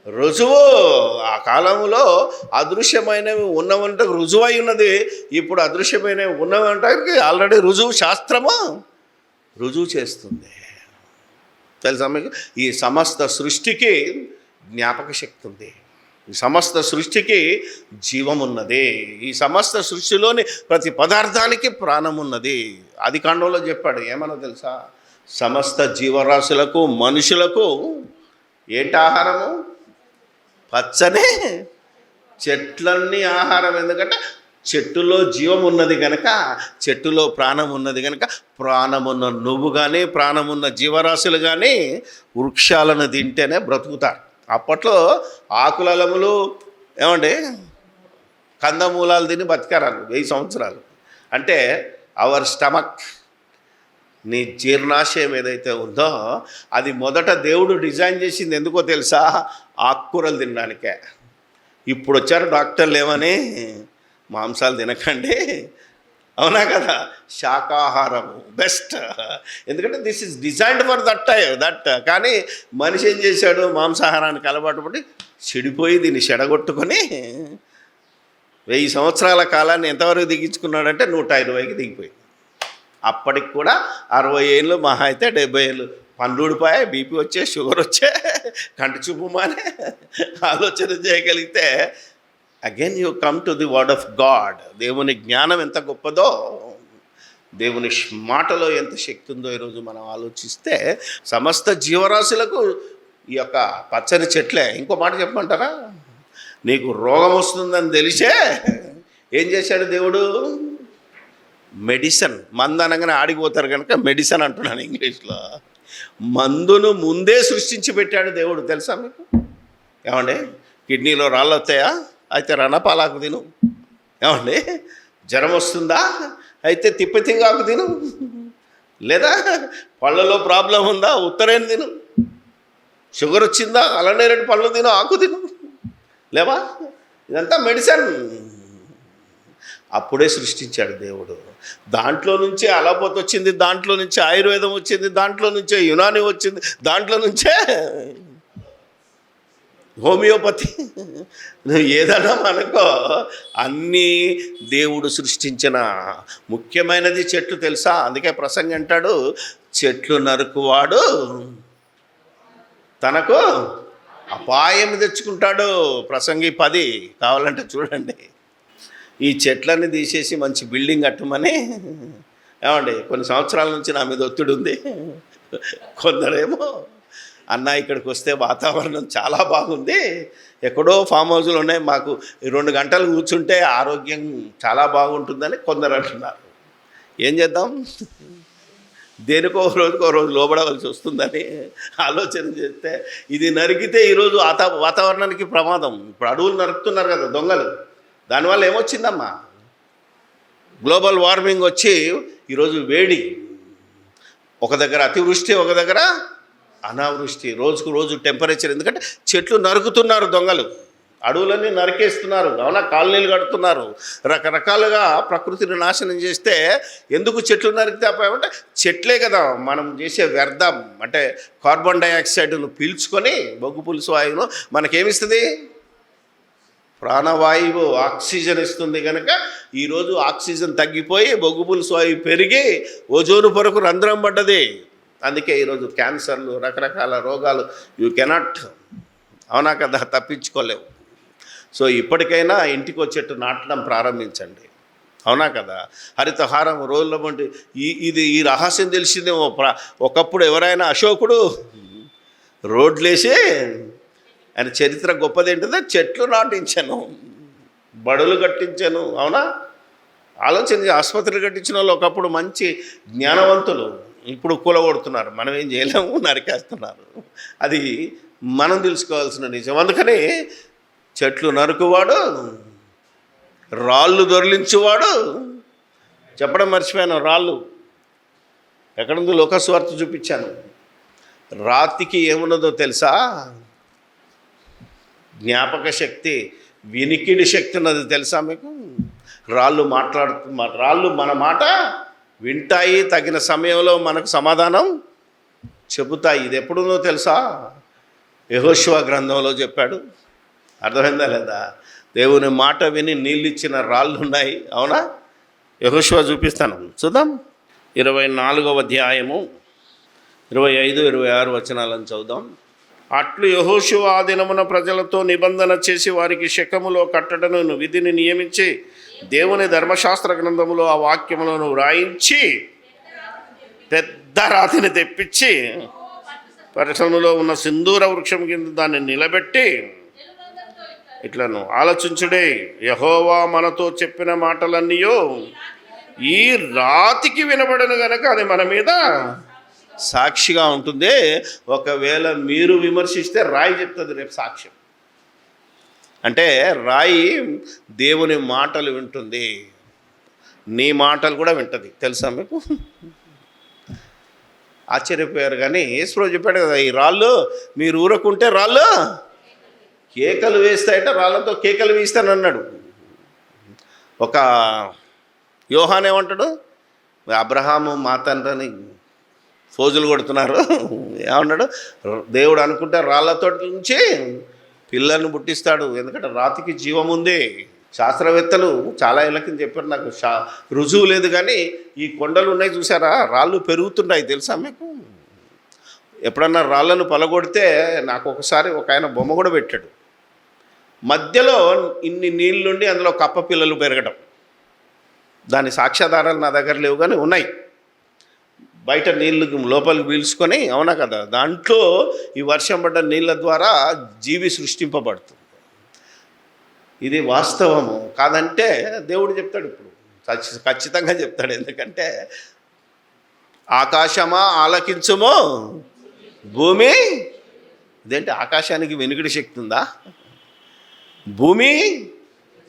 రుజువు. ఆ కాలంలో అదృశ్యమైనవి ఉన్నవంటకు రుజువై ఉన్నది. ఇప్పుడు అదృశ్యమైనవి ఉన్నవంటానికి ఆల్రెడీ రుజువు శాస్త్రము రుజువు చేస్తుంది. తెలుసా మీకు? ఈ సమస్త సృష్టికి జ్ఞాపక శక్తి ఉంది. ఈ సమస్త సృష్టికి జీవం ఉన్నది. ఈ సమస్త సృష్టిలోని ప్రతి పదార్థానికి ప్రాణం ఉన్నది. ఆదికాండంలో చెప్పాడు. ఏమన్నా తెలుసా? సమస్త జీవరాశులకు మనుషులకు ఏంటి ఆహారము? పచ్చని చెట్లన్నీ ఆహారం. ఎందుకంటే చెట్టులో జీవం ఉన్నది కనుక, చెట్టులో ప్రాణం ఉన్నది కనుక, ప్రాణమున్న నువ్వు కానీ ప్రాణమున్న జీవరాశులు కానీ వృక్షాలను తింటేనే బ్రతుకుతారు. అప్పట్లో ఆకులలములు ఏమండి కందమూలాలు తిని బతికారు 1000 సంవత్సరాలు. అంటే అవర్ స్టమక్, నీ జీర్ణాశయం ఏదైతే ఉందో అది మొదట దేవుడు డిజైన్ చేసింది ఎందుకో తెలుసా? ఆకుకూరలు తినడానికే. ఇప్పుడు వచ్చారు డాక్టర్లు ఏమని, మాంసాలు తినకండి, అవునా కదా, శాకాహారము బెస్ట్. ఎందుకంటే this is designed for that. కానీ మనిషి ఏం చేశాడు? మాంసాహారానికి అలవాటు పడి చెడిపోయి దీన్ని చెడగొట్టుకొని 1000 సంవత్సరాల కాలాన్ని ఎంతవరకు దిగించుకున్నాడంటే 120కి దిగిపోయింది. అప్పటికి కూడా 60 ఏళ్ళు, మహా అయితే 70 ఏళ్ళు. పండ్లు ఊడిపోయాయి, బీపీ వచ్చే, షుగర్ వచ్చే, కంటి చూపు మానే. ఆలోచన చేయగలిగితే again you come to the word of God. దేవుని జ్ఞానం ఎంత గొప్పదో, దేవుని మాటలో ఎంత శక్తి ఉందో ఈరోజు మనం ఆలోచిస్తే సమస్త జీవరాశులకు ఈ యొక్క పచ్చని చెట్లే. ఇంకో మాట చెప్పమంటారా? నీకు రోగం వస్తుందని తెలిసే ఏం చేశాడు దేవుడు? మెడిసిన్. మందు అనగానే ఆడిపోతారు కనుక మెడిసిన్ అంటున్నాను ఇంగ్లీష్లో. మందును ముందే సృష్టించి పెట్టాడు దేవుడు, తెలుసా మీకు? ఏమండి, కిడ్నీలో రాళ్ళు వస్తాయా? అయితే రణపాలాకు తిను. ఏమండి, జ్వరం వస్తుందా? అయితే తిప్పతింగాకు తిను. లేదా పళ్ళలో ప్రాబ్లం ఉందా? ఉత్తరేణి తిను. షుగర్ వచ్చిందా? అల్లనేరేడు పళ్ళు తిను, ఆకు తిను. లేవా? ఇదంతా మెడిసిన్. అప్పుడే సృష్టించాడు దేవుడు. దాంట్లో నుంచే అలపోత వచ్చింది, దాంట్లో నుంచే ఆయుర్వేదం వచ్చింది, దాంట్లో నుంచే యునాని వచ్చింది, దాంట్లో నుంచే హోమియోపతి. ఏదన్నా మనకో అన్నీ దేవుడు సృష్టించిన. ముఖ్యమైనది చెట్లు, తెలుసా? అందుకే ప్రసంగి అంటాడు, చెట్లు నరుకువాడు తనకు అపాయం తెచ్చుకుంటాడు. ప్రసంగి 10 కావాలంటే చూడండి. ఈ చెట్లన్నీ తీసేసి మంచి బిల్డింగ్ కట్టమని. ఏమండి, కొన్ని సంవత్సరాల నుంచి నా మీద ఒత్తిడి ఉంది. కొందరేమో, అన్న ఇక్కడికి వస్తే వాతావరణం చాలా బాగుంది, ఎక్కడో ఫామ్ హౌస్లు ఉన్నాయి, మాకు 2 గంటలు కూర్చుంటే ఆరోగ్యం చాలా బాగుంటుందని కొందరు అంటున్నారు. ఏం చేద్దాం? దేనికో రోజుకో రోజు లోబడవలసి వస్తుందని ఆలోచన చేస్తే, ఇది నరికితే ఈరోజు వాతావరణానికి ప్రమాదం. ఇప్పుడు అడవులు నరుకుతున్నారు కదా దొంగలు, దానివల్ల ఏమొచ్చిందమ్మా? గ్లోబల్ వార్మింగ్ వచ్చి ఈరోజు వేడి, ఒక దగ్గర అతివృష్టి, ఒక దగ్గర అనావృష్టి, రోజుకు రోజు టెంపరేచర్. ఎందుకంటే చెట్లు నరుకుతున్నారు దొంగలు, అడవులన్నీ నరికేస్తున్నారు, అవునా? కాలనీలు కడుతున్నారు, రకరకాలుగా ప్రకృతిని నాశనం చేస్తే. ఎందుకు చెట్లు నరికితే అపాయమంటే, చెట్లే కదా మనం చేసే వ్యర్థం, అంటే కార్బన్ డైఆక్సైడ్ను పీల్చుకొని బొగ్గు పులుసు వాయువును మనకేమిస్తుంది? ప్రాణవాయువు, ఆక్సిజన్ ఇస్తుంది. కనుక ఈరోజు ఆక్సిజన్ తగ్గిపోయి బొగ్గు పులుసు వాయువు పెరిగి ఓజోను పొరకు రంధ్రం పడ్డది. అందుకే ఈరోజు క్యాన్సర్లు, రకరకాల రోగాలు యూ కెనాట్, అవునా కదా, తప్పించుకోలేవు. సో ఇప్పటికైనా ఇంటికి చెట్టు నాటడం ప్రారంభించండి, అవునా కదా? హరితహారం రోజుల వంటి ఈ రహస్యం తెలిసిందేమో. ఒకప్పుడు ఎవరైనా అశోకుడు రోడ్లేసి, ఆయన చరిత్ర గొప్పది ఏంటిదో, చెట్లు నాటించాను, బడులు కట్టించాను, అవునా? ఆలోచన. ఆసుపత్రులు కట్టించిన వాళ్ళు ఒకప్పుడు మంచి జ్ఞానవంతులు, ఇప్పుడు కూలగొడుతున్నారు. మనం ఏం చేయలేము, నరికేస్తున్నారు. అది మనం తెలుసుకోవాల్సిన నిజం. అందుకని చెట్లు నరుకువాడు, రాళ్ళు దొర్లించువాడు. చెప్పడం మర్చిపోయాను, రాళ్ళు ఎక్కడుందో లోకస్వార్త చూపించాను. రాతికి ఏమున్నదో తెలుసా? జ్ఞాపక శక్తి, వినికిడి శక్తి ఉన్నది, తెలుసా మీకు? రాళ్ళు రాళ్ళు మన మాట వింటాయి, తగిన సమయంలో మనకు సమాధానం చెబుతాయి. ఇది ఎప్పుడుందో తెలుసా? యెహోషువ గ్రంథంలో చెప్పాడు. అర్థమైందా లేదా? దేవుని మాట విని నీళ్ళు ఇచ్చిన రాళ్ళు ఉన్నాయి, అవునా? యెహోషువ చూపిస్తాను, చూద్దాం. 24వ అధ్యాయము 25, 26 వచనాలను చదువుదాం. అట్లు యెహోషువ ఆ దినమున ప్రజలతో నిబంధన చేసి వారికి శకములో కట్టడను విధిని నియమించి దేవుని ధర్మశాస్త్ర గ్రంథములో ఆ వాక్యములను వ్రాయించి పెద్ద రాతిని తెప్పించి పరిసరములో ఉన్న సింధూర వృక్షం కింద దాన్ని నిలబెట్టి ఇట్లను ఆలోచించుడే, యెహోవా మనతో చెప్పిన మాటలన్నీయో ఈ రాతికి వినబడను గనక అది మన మీద సాక్షిగా ఉంటుంది. ఒకవేళ మీరు విమర్శిస్తే రాయి చెప్తుంది రేపు సాక్ష్యం. అంటే రాయి దేవుని మాటలు వింటుంది, నీ మాటలు కూడా వింటుంది, తెలుసా మీకు? ఆశ్చర్యపోయారు. కానీ యేసుప్రభు చెప్పాడు కదా, ఈ రాళ్ళు మీరు ఊరకుంటే రాళ్ళు కేకలు వేస్తాయట, రాళ్ళతో కేకలు వేస్తానన్నాడు. ఒక యోహాన్ ఏమంటాడు? అబ్రహాము మా తండ్రిని ఫోజులు కొడుతున్నారు. ఏమన్నాడు? దేవుడు అనుకుంటే రాళ్ళతో నుంచి పిల్లల్ని పుట్టిస్తాడు, ఎందుకంటే రాతికి జీవం ఉంది. శాస్త్రవేత్తలు చాలా ఏళ్ళ కింద చెప్పారు, నాకు రుజువు లేదు, కానీ ఈ కొండలు ఉన్నాయి చూసారా, రాళ్ళు పెరుగుతున్నాయి, తెలుసా మీకు? ఎప్పుడన్నా రాళ్ళను పలగొడితే, నాకు ఒకసారి ఒక ఆయన బొమ్మ కూడా పెట్టాడు, మధ్యలో ఇన్ని నీళ్ళుండి అందులో కప్ప పిల్లలు పెరగడం. దాని సాక్ష్యాధారాలు నా దగ్గర లేవు, కానీ ఉన్నాయి. బయట నీళ్ళు లోపలికి పీల్చుకొని, అవునా కదా, దాంట్లో ఈ వర్షం పడ్డ నీళ్ళ ద్వారా జీవి సృష్టింపబడుతుంది. ఇది వాస్తవము కాదంటే దేవుడు చెప్తాడు, ఇప్పుడు ఖచ్చితంగా చెప్తాడు. ఎందుకంటే ఆకాశమా ఆలకించుము, భూమి. ఇదేంటి ఆకాశానికి వెనుకడి శక్తి ఉందా? భూమి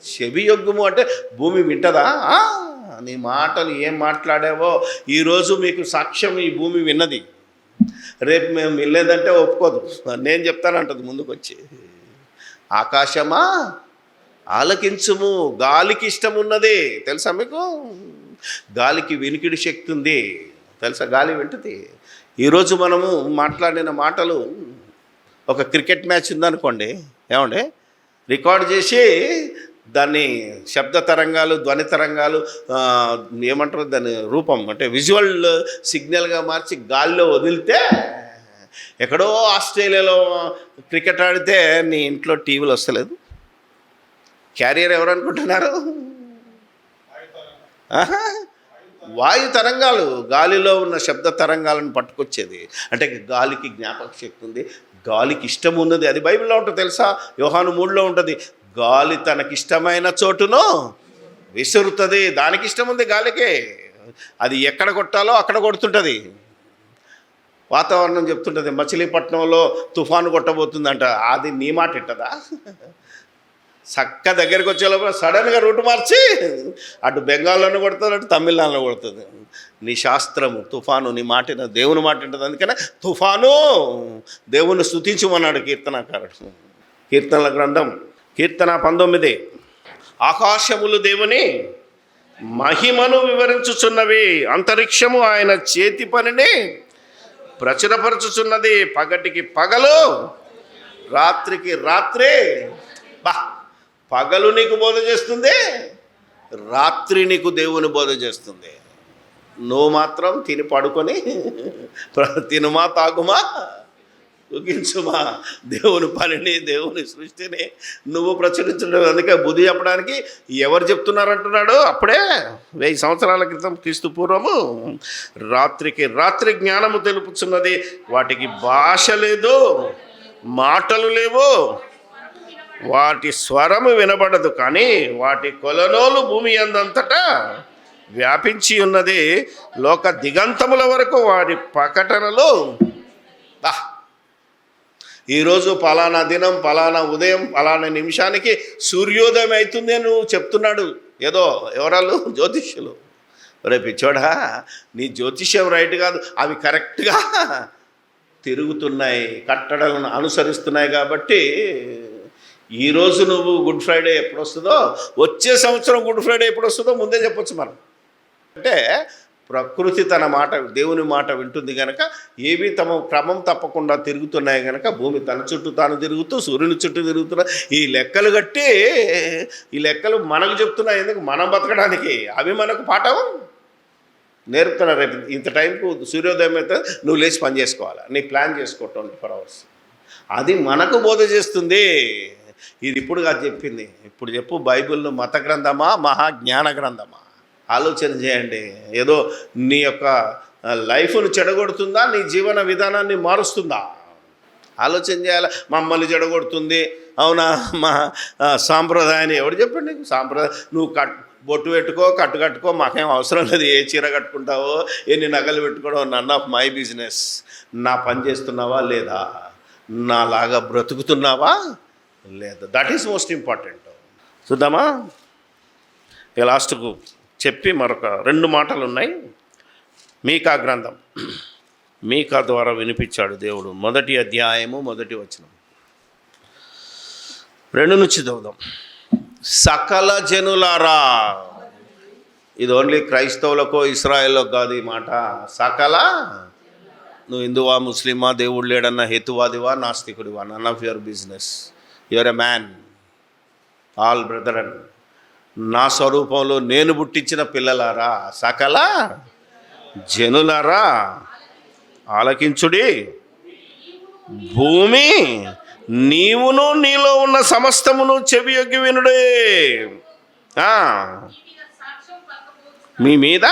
చెవి యొగ్గుము అంటే భూమి వింటదా? నీ మాటలు ఏం మాట్లాడావో ఈరోజు మీకు సాక్ష్యం ఈ భూమి విన్నది. రేపు మేము వినలేదంటే ఒప్పుకోదు, నేను చెప్తానంటది ముందుకు వచ్చి. ఆకాశమా ఆలకించుము, గాలికి ఇష్టం ఉన్నది తెలుసా మీకు? గాలికి వినికిడి శక్తి ఉంది తెలుసా? గాలి వింటుంది. ఈరోజు మనము మాట్లాడిన మాటలు, ఒక క్రికెట్ మ్యాచ్ ఉందనుకోండి, ఏమండి, రికార్డ్ చేసి దాన్ని శబ్ద తరంగాలు, ధ్వని తరంగాలు, ఏమంటారు దాని రూపం అంటే విజువల్ సిగ్నల్గా మార్చి గాలిలో వదిలితే, ఎక్కడో ఆస్ట్రేలియాలో క్రికెట్ ఆడితే నీ ఇంట్లో టీవీలు వస్తలేదు. క్యారియర్ ఎవరు అనుకుంటున్నారు? వాయు తరంగాలు, గాలిలో ఉన్న శబ్ద తరంగాలను పట్టుకొచ్చేది. అంటే గాలికి జ్ఞాపక శక్తి ఉంది, గాలికి ఇష్టం ఉన్నది. అది బైబిల్లో ఉంటుంది తెలుసా? యోహాను 3లో ఉంటుంది. గాలి తనకిష్టమైన చోటును విసురుతుంది. దానికి ఇష్టం ఉంది గాలికి. అది ఎక్కడ కొట్టాలో అక్కడ కొడుతుంటుంది. వాతావరణం చెప్తుంటుంది మచిలీపట్నంలో తుఫాను కొట్టబోతుందంట. అది నీ మాట ఇట్టదా? చక్క దగ్గరికి వచ్చే లోపల సడన్గా రూట్ మార్చి అటు బెంగాల్లోనే కొడుతుంది, అటు తమిళనాడులో కొడుతుంది. నీ శాస్త్రము తుఫాను నీ మాట, దేవుని మాట ఉంటుంది. అందుకనే తుఫాను దేవుని స్తుతించమన్నాడు కీర్తనకారుడు. కీర్తనల గ్రంథం కీర్తన 19. ఆకాశములు దేవుని మహిమను వివరించుచున్నవి, అంతరిక్షము ఆయన చేతి పనిని ప్రచురపరచుచున్నది. పగటికి పగలు, రాత్రికి రాత్రి. పగలు నీకు బోధ చేస్తుంది, రాత్రి నీకు దేవుని బోధ చేస్తుంది. నువ్వు మాత్రం తిని పడుకొని తినుమా తాగుమా ఊగించుమా దేవుని పనిని, దేవుని సృష్టిని నువ్వు ప్రచురించడం. అందుకే బుద్ధి చెప్పడానికి ఎవరు చెప్తున్నారంటున్నాడు? అప్పుడే 1000 సంవత్సరాల క్రితం క్రీస్తు పూర్వము, రాత్రికి రాత్రి జ్ఞానము తెలుపుచున్నది, వాటికి భాష లేదు, మాటలు లేవు, వాటి స్వరము వినబడదు, కానీ వాటి కొలనోలు భూమి అందంతటా వ్యాపించి ఉన్నది. లోక దిగంతముల వరకు వాటి ప్రకటనలు. ఈరోజు పలానా దినం, పలానా ఉదయం, పలానా నిమిషానికి సూర్యోదయం అవుతుంది అని నువ్వు చెప్తున్నాడు. ఏదో ఎవరాళ్ళు జ్యోతిష్యులు. రేపు పిచ్చోడా, నీ జ్యోతిష్యం రైట్ కాదు, అవి కరెక్ట్గా తిరుగుతున్నాయి, కట్టడలను అనుసరిస్తున్నాయి. కాబట్టి ఈరోజు నువ్వు గుడ్ ఫ్రైడే ఎప్పుడు వస్తుందో, వచ్చే సంవత్సరం గుడ్ ఫ్రైడే ఎప్పుడు వస్తుందో ముందే చెప్పొచ్చు మనం. అంటే ప్రకృతి తన మాట, దేవుని మాట వింటుంది కనుక ఏవి తమ క్రమం తప్పకుండా తిరుగుతున్నాయి కనుక భూమి తన చుట్టూ తాను తిరుగుతూ సూర్యుని చుట్టూ తిరుగుతున్నా. ఈ లెక్కలు కట్టి, ఈ లెక్కలు మనకు చెప్తున్నాయి ఎందుకు? మనం బతకడానికి. అవి మనకు పాఠం నేర్పుతున్నారు. రేపు ఇంత టైంకు సూర్యోదయం అయితే నువ్వు లేచి పని చేసుకోవాలి, నీ ప్లాన్ చేసుకో 24 hours. అది మనకు బోధ చేస్తుంది. ఇది ఇప్పుడు కాదు చెప్పింది. ఇప్పుడు చెప్పు, బైబిల్ను మత గ్రంథమా మహాజ్ఞాన గ్రంథమా? ఆలోచన చేయండి. ఏదో నీ యొక్క లైఫ్ను చెడగొడుతుందా, నీ జీవన విధానాన్ని మారుస్తుందా? ఆలోచన చేయాలి. మమ్మల్ని చెడగొడుతుంది, అవునా? మా సాంప్రదాయాన్ని ఎవడు చెప్పండి నీకు? సాంప్రదాయం నువ్వు బొట్టు పెట్టుకో, కట్టుకో, మాకేం అవసరం లేదు. ఏ చీర కట్టుకుంటావో, ఎన్ని నగలు పెట్టుకోవడం నన్ ఆఫ్ మై బిజినెస్. నా పని చేస్తున్నావా లేదా? నాలాగా బ్రతుకుతున్నావా లేదా? That is most important. చూద్దామా? ఇక లాస్ట్కు చెప్పి మరొక 2 మాటలు ఉన్నాయి. మీకా గ్రంథం, మీకా ద్వారా వినిపించాడు దేవుడు. 1వ అధ్యాయము 1వ వచనం 2 నుంచి చదువుదాం. సకల జనులారా. ఇది ఓన్లీ క్రైస్తవులకో ఇస్రాయేల్లో కాదు ఈ మాట. సకల, నువ్వు హిందువా, ముస్లిమా, దేవుడు లేడన్నా, హేతువాదివా, నాస్తికుడివా, none of your business. Your a man, all brethren. నా స్వరూపంలో నేను పుట్టించిన పిల్లలారా, సకల జనులారా ఆలకించుడి. భూమి నీవును నీలో ఉన్న సమస్తమును చెవియొగ్గి వినుడే. మీ మీద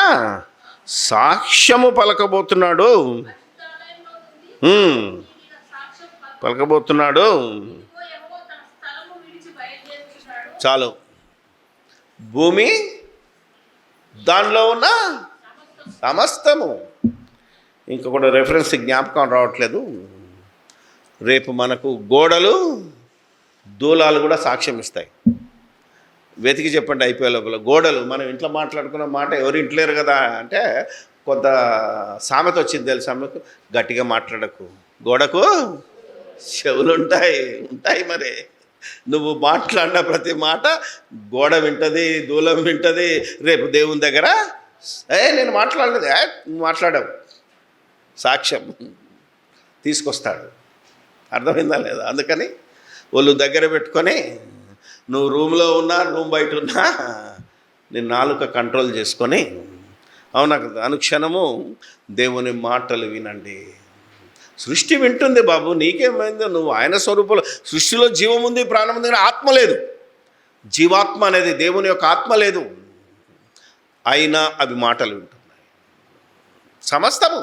సాక్ష్యము పలకబోతున్నాడు, పలకబోతున్నాడు. చాలు. భూమి, దానిలో ఉన్న సమస్తము. ఇంకొకటి రెఫరెన్స్ జ్ఞాపకం రావట్లేదు. రేపు మనకు గోడలు దూలాలు కూడా సాక్ష్యం ఇస్తాయి. వెతికి చెప్పండి అయిపోయే లోపల. గోడలు మనం ఇంట్లో మాట్లాడుకున్న మాట ఎవరు ఇంట్లేరు కదా అంటే కొంత సామెత వచ్చింది తెలుసా మీకు, గట్టిగా మాట్లాడకు గోడకు చెవులు ఉంటాయి. మరి నువ్వు మాట్లాడిన ప్రతి మాట గోడ వింటుంది, దూలం వింటుంది. రేపు దేవుని దగ్గర నేను మాట్లాడలేదు, నువ్వు మాట్లాడావు, సాక్ష్యం తీసుకొస్తాడు. అర్థమైందా లేదా? అందుకని వాళ్ళు దగ్గర పెట్టుకొని నువ్వు రూమ్లో ఉన్నా రూమ్ బయట ఉన్నా నేను నాలుక కంట్రోల్ చేసుకొని, అవునా కదా, అనుక్షణము దేవుని మాటలు వినండి. సృష్టి వింటుంది బాబు, నీకేమైందో, నువ్వు ఆయన స్వరూపంలో. సృష్టిలో జీవం ఉంది, ప్రాణం ఉంది, ఆత్మ లేదు. జీవాత్మ అనేది దేవుని యొక్క ఆత్మ లేదు, అయినా అవి మాటలు వింటున్నాయి. సమస్తము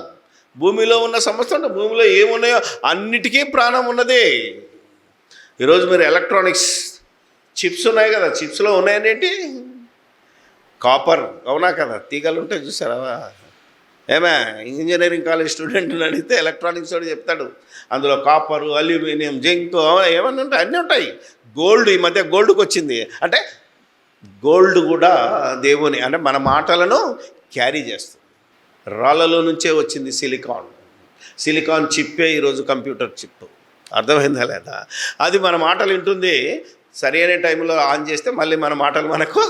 భూమిలో ఉన్న సమస్తం, భూమిలో ఏమున్నాయో అన్నిటికీ ప్రాణం ఉన్నదే. ఈరోజు మీరు ఎలక్ట్రానిక్స్ చిప్స్ ఉన్నాయి కదా, చిప్స్లో ఉన్నాయనేంటి, కాపర్, అవునా కదా, తీగలు ఉంటాయి చూసారా. ఏమే ఇంజనీరింగ్ కాలేజ్ స్టూడెంట్ని అడిగితే ఎలక్ట్రానిక్స్ వాడు చెప్తాడు, అందులో కాపరు, అల్యూమినియం, జింక్ ఏమన్నా ఉంటాయి, అన్నీ ఉంటాయి. గోల్డ్, ఈ మధ్య గోల్డ్కి వచ్చింది. అంటే గోల్డ్ కూడా దేవుని, అంటే మన మాటలను క్యారీ చేస్తుంది. రాళ్ళలో నుంచే వచ్చింది సిలికాన్ చిప్పే ఈరోజు కంప్యూటర్ చిప్. అర్థమైందా లేదా? అది మన మాటలు వింటుంది. సరి అయిన టైంలో ఆన్ చేస్తే మళ్ళీ మన మాటలు మనకు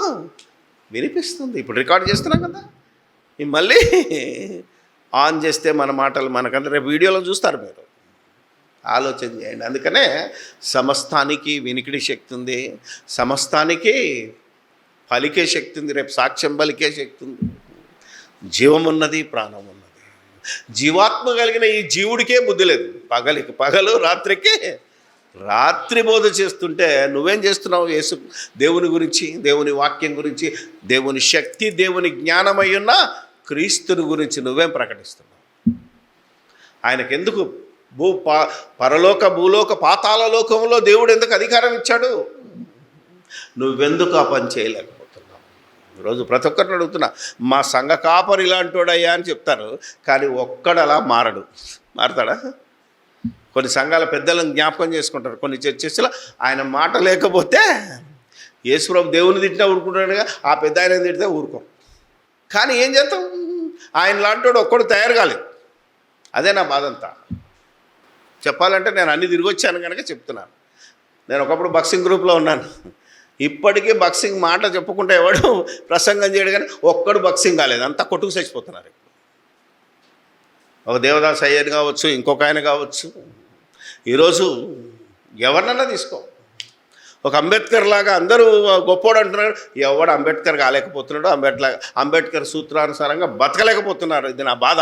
వినిపిస్తుంది. ఇప్పుడు రికార్డ్ చేస్తున్నాం కదా, మళ్ళీ ఆన్ చేస్తే మన మాటలు మనకంతా రేపు వీడియోలో చూస్తారు మీరు. ఆలోచన చేయండి. అందుకనే సమస్తానికి వినికిడి శక్తి ఉంది, సమస్తానికి పలికే శక్తి ఉంది, రేపు సాక్ష్యం పలికే శక్తి ఉంది. జీవం ఉన్నది, ప్రాణం ఉన్నది. జీవాత్మ కలిగిన ఈ జీవుడికే బుద్ధి లేదు. పగలికి పగలు, రాత్రికి రాత్రి బోధ చేస్తుంటే నువ్వేం చేస్తున్నావు? యేసు దేవుని గురించి, దేవుని వాక్యం గురించి, దేవుని శక్తి, దేవుని జ్ఞానమై ఉన్న క్రీస్తుని గురించి నువ్వేం ప్రకటిస్తున్నావు? ఆయనకెందుకు పరలోక, భూలోక, పాతాళ లోకంలో దేవుడు ఎందుకు అధికారం ఇచ్చాడు? నువ్వెందుకు ఆ పని చేయలేకపోతున్నావు? ఈరోజు ప్రతి ఒక్కరిని అడుగుతున్నా, మా సంఘ కాపరి ఇలాంటోడయ్యా అని చెప్తారు, కానీ ఒక్కడు అలా మారతాడా? కొన్ని సంఘాల పెద్దలను జ్ఞాపకం చేసుకుంటారు. కొన్ని చర్చెస్లో ఆయన మాట లేకపోతే యేసుప్రభు దేవుని తిట్టినా ఊరుకుంటాడుగా, ఆ పెద్ద ఆయన తిడితే ఊరుకోం. కానీ ఏం చేస్తాం, ఆయన లాంటోడు ఒక్కడు తయారు కాలేదు. అదే నా బాధ అంతా. చెప్పాలంటే నేను అన్ని తిరిగి వచ్చాను కనుక చెప్తున్నాను. నేను ఒకప్పుడు బాక్సింగ్ గ్రూప్లో ఉన్నాను. ఇప్పటికీ బాక్సింగ్ మాట చెప్పుకుంటే ఎవడు ప్రసంగం చేయడు, కానీ ఒక్కడు బాక్సింగ్ కాలేదు. అంతా కొట్టుకు చచ్చిపోతున్నారు. ఒక దేవదాస్ అయ్యర్ కావచ్చు, ఇంకొక ఆయన కావచ్చు. ఈరోజు ఎవరినన్నా తీసుకో, ఒక అంబేద్కర్ లాగా అందరూ గొప్పోడు అంటున్నాడు, ఎవడు అంబేద్కర్ కాలేకపోతున్నాడు, అంబేద్కర్ సూత్రానుసారంగా బతకలేకపోతున్నారు. ఇది నా బాధ.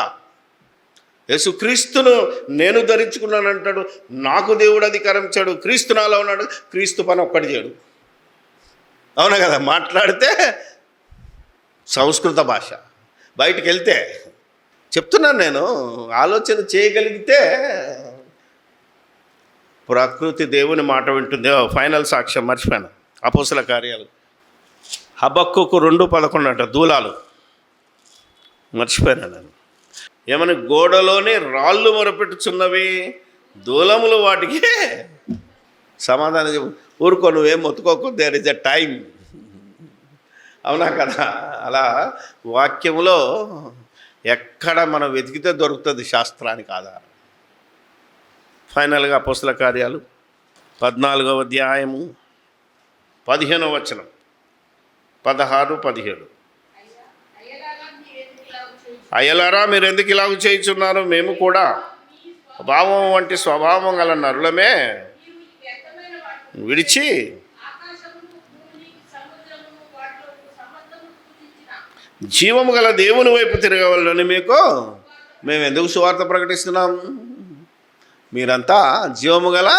యేసుక్రీస్తును నేను ధరించుకున్నాను అంటాడు, నాకు దేవుడు అధికారం ఇచ్చాడు, క్రీస్తు నాలో ఉన్నాడు, క్రీస్తు పని ఒక్కటి చేయడు. అవునా కదా? మాట్లాడితే సంస్కృత భాష, బయటికి వెళ్తే చెప్తున్నాను నేను, ఆలోచన చేయగలిగితే ప్రకృతి దేవుని మాట వింటుంది. ఫైనల్ సాక్ష్యం మర్చిపోయాను. అపోస్తుల కార్యాలు హబక్కుకు 2:11 అంట, దూలాలు మర్చిపోయాను నేను. ఏమని, గోడలోని రాళ్ళు మొరపెట్టుచున్నవి, దూలములు వాటికి సమాధానం చెప్పు. ఊరుకో, నువ్వేం మొత్తుకోకు, దేర్ ఇస్ ఎ టైం. అవునా కదా? అలా వాక్యంలో ఎక్కడ మనం వెతికితే దొరుకుతుంది శాస్త్రానికి ఆధారం. ఫైనల్గా అపోస్తుల కార్యాలు 14వ అధ్యాయము 15వ వచనం, 16, 17. అయ్యలారా, మీరు ఎందుకు ఇలాగ చేయుచున్నారు? మేము కూడా భావం వంటి స్వభావం గల నరులమే విడిచి జీవము గల దేవుని వైపు తిరగవాలని మేము ఎందుకు సువార్త ప్రకటిస్తున్నాం? మీరంతా జీవము గల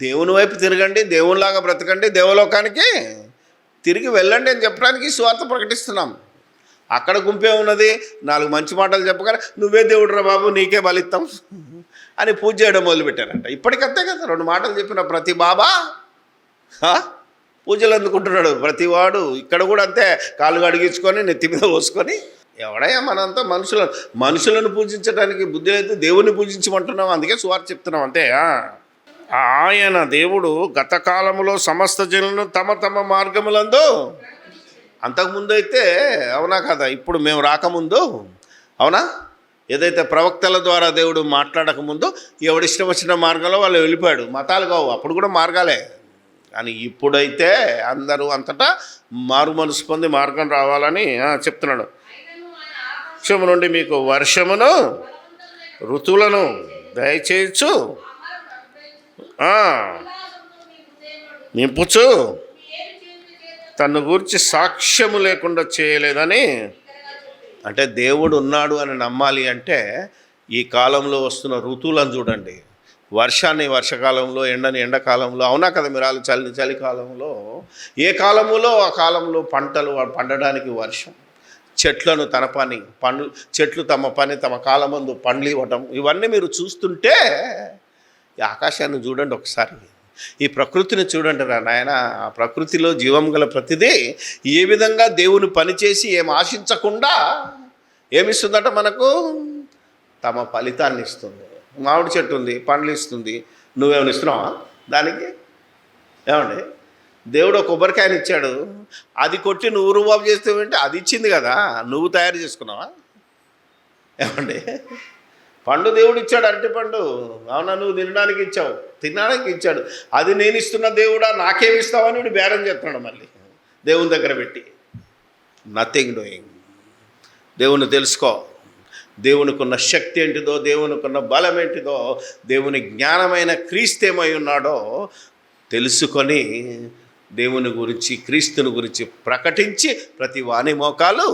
దేవుని వైపు తిరగండి, దేవునిలాగా బ్రతకండి, దేవలోకానికి తిరిగి వెళ్ళండి అని చెప్పడానికి సువార్త ప్రకటిస్తున్నాం. అక్కడ గుంపే ఉన్నది, 4 మంచి మాటలు చెప్పగానే నువ్వే దేవుడు రా బాబు, నీకే బలిస్తాం అని పూజ చేయడం మొదలుపెట్టారంట. ఇప్పటికంతే కదా, 2 మాటలు చెప్పిన ప్రతి బాబా పూజలు అందుకుంటున్నాడు ప్రతివాడు. ఇక్కడ కూడా అంతే, కాళ్ళు అడిగించుకొని నెత్తి మీద పోసుకొని ఎవడయ్యా మనంతా మనుషులను పూజించడానికి బుద్ధి లేదు, దేవుని పూజించమంటున్నాం, అందుకే సువార్త చెప్తున్నాం అంతే. ఆయన దేవుడు గత కాలములో సమస్త జనులను తమ తమ మార్గములందు, అంతకుముందు అయితే అవునా కదా, ఇప్పుడు మేము రాకముందు అవునా, ఏదైతే ప్రవక్తల ద్వారా దేవుడు మాట్లాడకముందు ఎవడిష్టం వచ్చిన మార్గంలో వాళ్ళు వెళ్ళిపోయాడు. మతాలు కావు, అప్పుడు కూడా మార్గాలే. కానీ ఇప్పుడైతే అందరూ అంతటా మారు మనసు పొంది మార్గం రావాలని చెప్తున్నాడు. క్షము నుండి మీకు వర్షమును ఋతువులను దయచేయచ్చు, నింపుచు తను గూర్చి సాక్ష్యము లేకుండా చేయలేదని. అంటే దేవుడు ఉన్నాడు అని నమ్మాలి అంటే ఈ కాలంలో వస్తున్న ఋతువులను చూడండి. వర్షాన్ని వర్షకాలంలో, ఎండని ఎండాకాలంలో, అవునా కదా, మీరు చలికాలంలో, ఏ కాలంలో ఆ కాలంలో పంటలు పండడానికి వర్షం, చెట్లను తన పని, చెట్లు తమ పని తమ కాలమందు పండ్లు ఇవ్వటం, ఇవన్నీ మీరు చూస్తుంటే ఈ ఆకాశాన్ని చూడండి ఒకసారి, ఈ ప్రకృతిని చూడండి రా నాయన. ఆ ప్రకృతిలో జీవం గల ప్రతిదీ ఏ విధంగా దేవుని పనిచేసి ఏం ఆశించకుండా ఏమిస్తుందట మనకు, తమ ఫలితాన్ని ఇస్తుంది. మామిడి చెట్టు ఉంది, పండ్లు ఇస్తుంది, నువ్వేమైనా ఇస్తున్నావా దానికి? ఏమండి, దేవుడు ఒక కొబ్బరికాయని ఇచ్చాడు, అది కొట్టి నువ్వు రుబాబు చేస్తావంటే అది ఇచ్చింది కదా, నువ్వు తయారు చేసుకున్నావా? ఏమండి, పండు దేవుడు ఇచ్చాడు, అరటి పండు, అవునా, నువ్వు తినడానికి ఇచ్చాడు, అది నేను ఇస్తున్న దేవుడా నాకేమి ఇస్తావని వీడు బేరం చేస్తున్నాడు మళ్ళీ దేవుని దగ్గర పెట్టి. Nothing doing. దేవుని తెలుసుకో, దేవునికి ఉన్న శక్తి ఏంటిదో, దేవునికి ఉన్న బలం ఏంటిదో, దేవుని జ్ఞానమైన క్రీస్తు ఏమై ఉన్నాడో తెలుసుకొని దేవుని గురించి, క్రీస్తుని గురించి ప్రకటించి ప్రతి వాని మోకాలు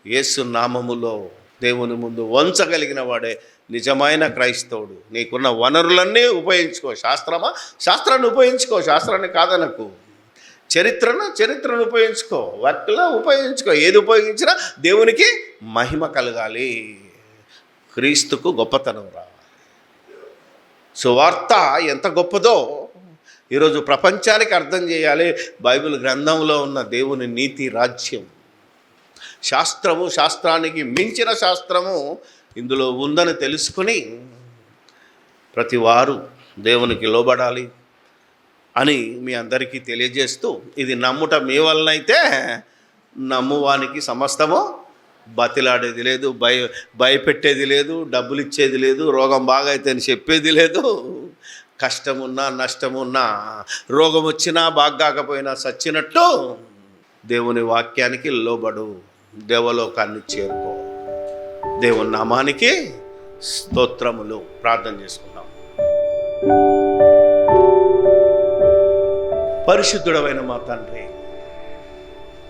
యేసు నామములో దేవుని ముందు వంచగలిగిన వాడే నిజమైన క్రైస్తవుడు. నీకున్న వనరులన్నీ ఉపయోగించుకో. శాస్త్రాన్ని ఉపయోగించుకో, శాస్త్రాన్ని కాదనకు. చరిత్రను ఉపయోగించుకో, వాటిలో ఉపయోగించుకో. ఏది ఉపయోగించినా దేవునికి మహిమ కలగాలి, క్రీస్తుకు గొప్పతనం రావాలి. సువార్త ఎంత గొప్పదో ఈరోజు ప్రపంచానికి అర్థం చేయాలి. బైబిల్ గ్రంథంలో ఉన్న దేవుని నీతి, రాజ్యం, శాస్త్రము, శాస్త్రానికి మించిన శాస్త్రము ఇందులో ఉందని తెలుసుకుని ప్రతి వారు దేవునికి లోబడాలి అని మీ అందరికీ తెలియజేస్తూ, ఇది నమ్ముట మీ వలనైతే నమ్మువానికి సమస్తము, బతిలాడేది లేదు, భయపెట్టేది లేదు, డబ్బులు ఇచ్చేది లేదు, రోగం బాగా అయితే అని చెప్పేది లేదు, కష్టమున్నా నష్టమున్నా, రోగం వచ్చినా బాగా కాకపోయినా సచ్చినట్టు దేవుని వాక్యానికి లోబడు, దేవలోకాన్ని చేరుకో. దేవుని నామానికి స్తోత్రములు. ప్రార్థన చేసుకుందాం. పరిశుద్ధుడమైన మా తండ్రి,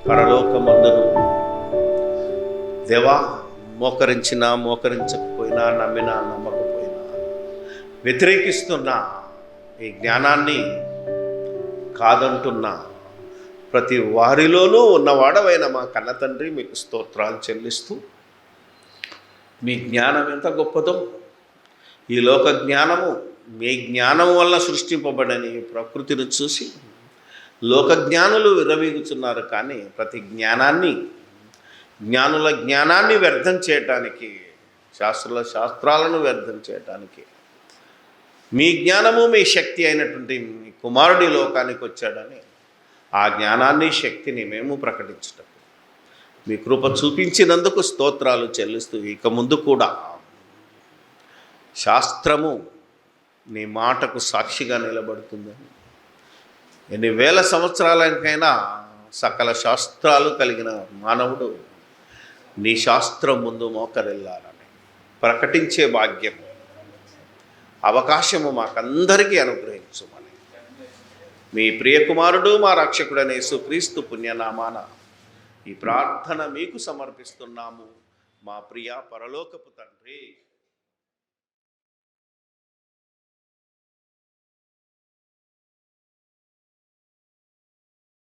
పరలోకమందును దేవా, మోకరించినా మోకరించకపోయినా, నమ్మినా నమ్మకపోయినా, వ్యతిరేకిస్తున్నా, ఈ జ్ఞానాన్ని కాదంటున్నా ప్రతి వారిలోనూ ఉన్నవాడవైన మా కన్న తండ్రి, మీకు స్తోత్రాలు చెల్లిస్తూ, మీ జ్ఞానం ఎంత గొప్పదో, ఈ లోక జ్ఞానము మీ జ్ఞానం వల్ల సృష్టింపబడని ప్రకృతిని చూసి లోక జ్ఞానులు విర్రవీగుతున్నారు. కానీ ప్రతి జ్ఞానుల జ్ఞానాన్ని వ్యర్థం చేయటానికి, శాస్త్రాలను వ్యర్థం చేయటానికి మీ జ్ఞానము, మీ శక్తి అయినటువంటి మీ కుమారుడి లోకానికి వచ్చాడని ఆ జ్ఞానాన్ని, శక్తిని మేము ప్రకటించటం మీ కృప చూపించినందుకు స్తోత్రాలు చెల్లిస్తూ, ఇక ముందు కూడా శాస్త్రము నీ మాటకు సాక్షిగా నిలబడుతుందని, ఎన్ని వేల సంవత్సరాలకైనా సకల శాస్త్రాలు కలిగిన మానవుడు నీ శాస్త్రం ముందు మోకరిల్లాలని ప్రకటించే భాగ్యం, అవకాశము మాకందరికీ అనుగ్రహించుమని మీ ప్రియకుమారుడు, మా రక్షకుడైన యేసుక్రీస్తు పుణ్యనామాన ఈ ప్రార్థన మీకు సమర్పిస్తున్నాము, మా ప్రియ పరలోకపు తండ్రి.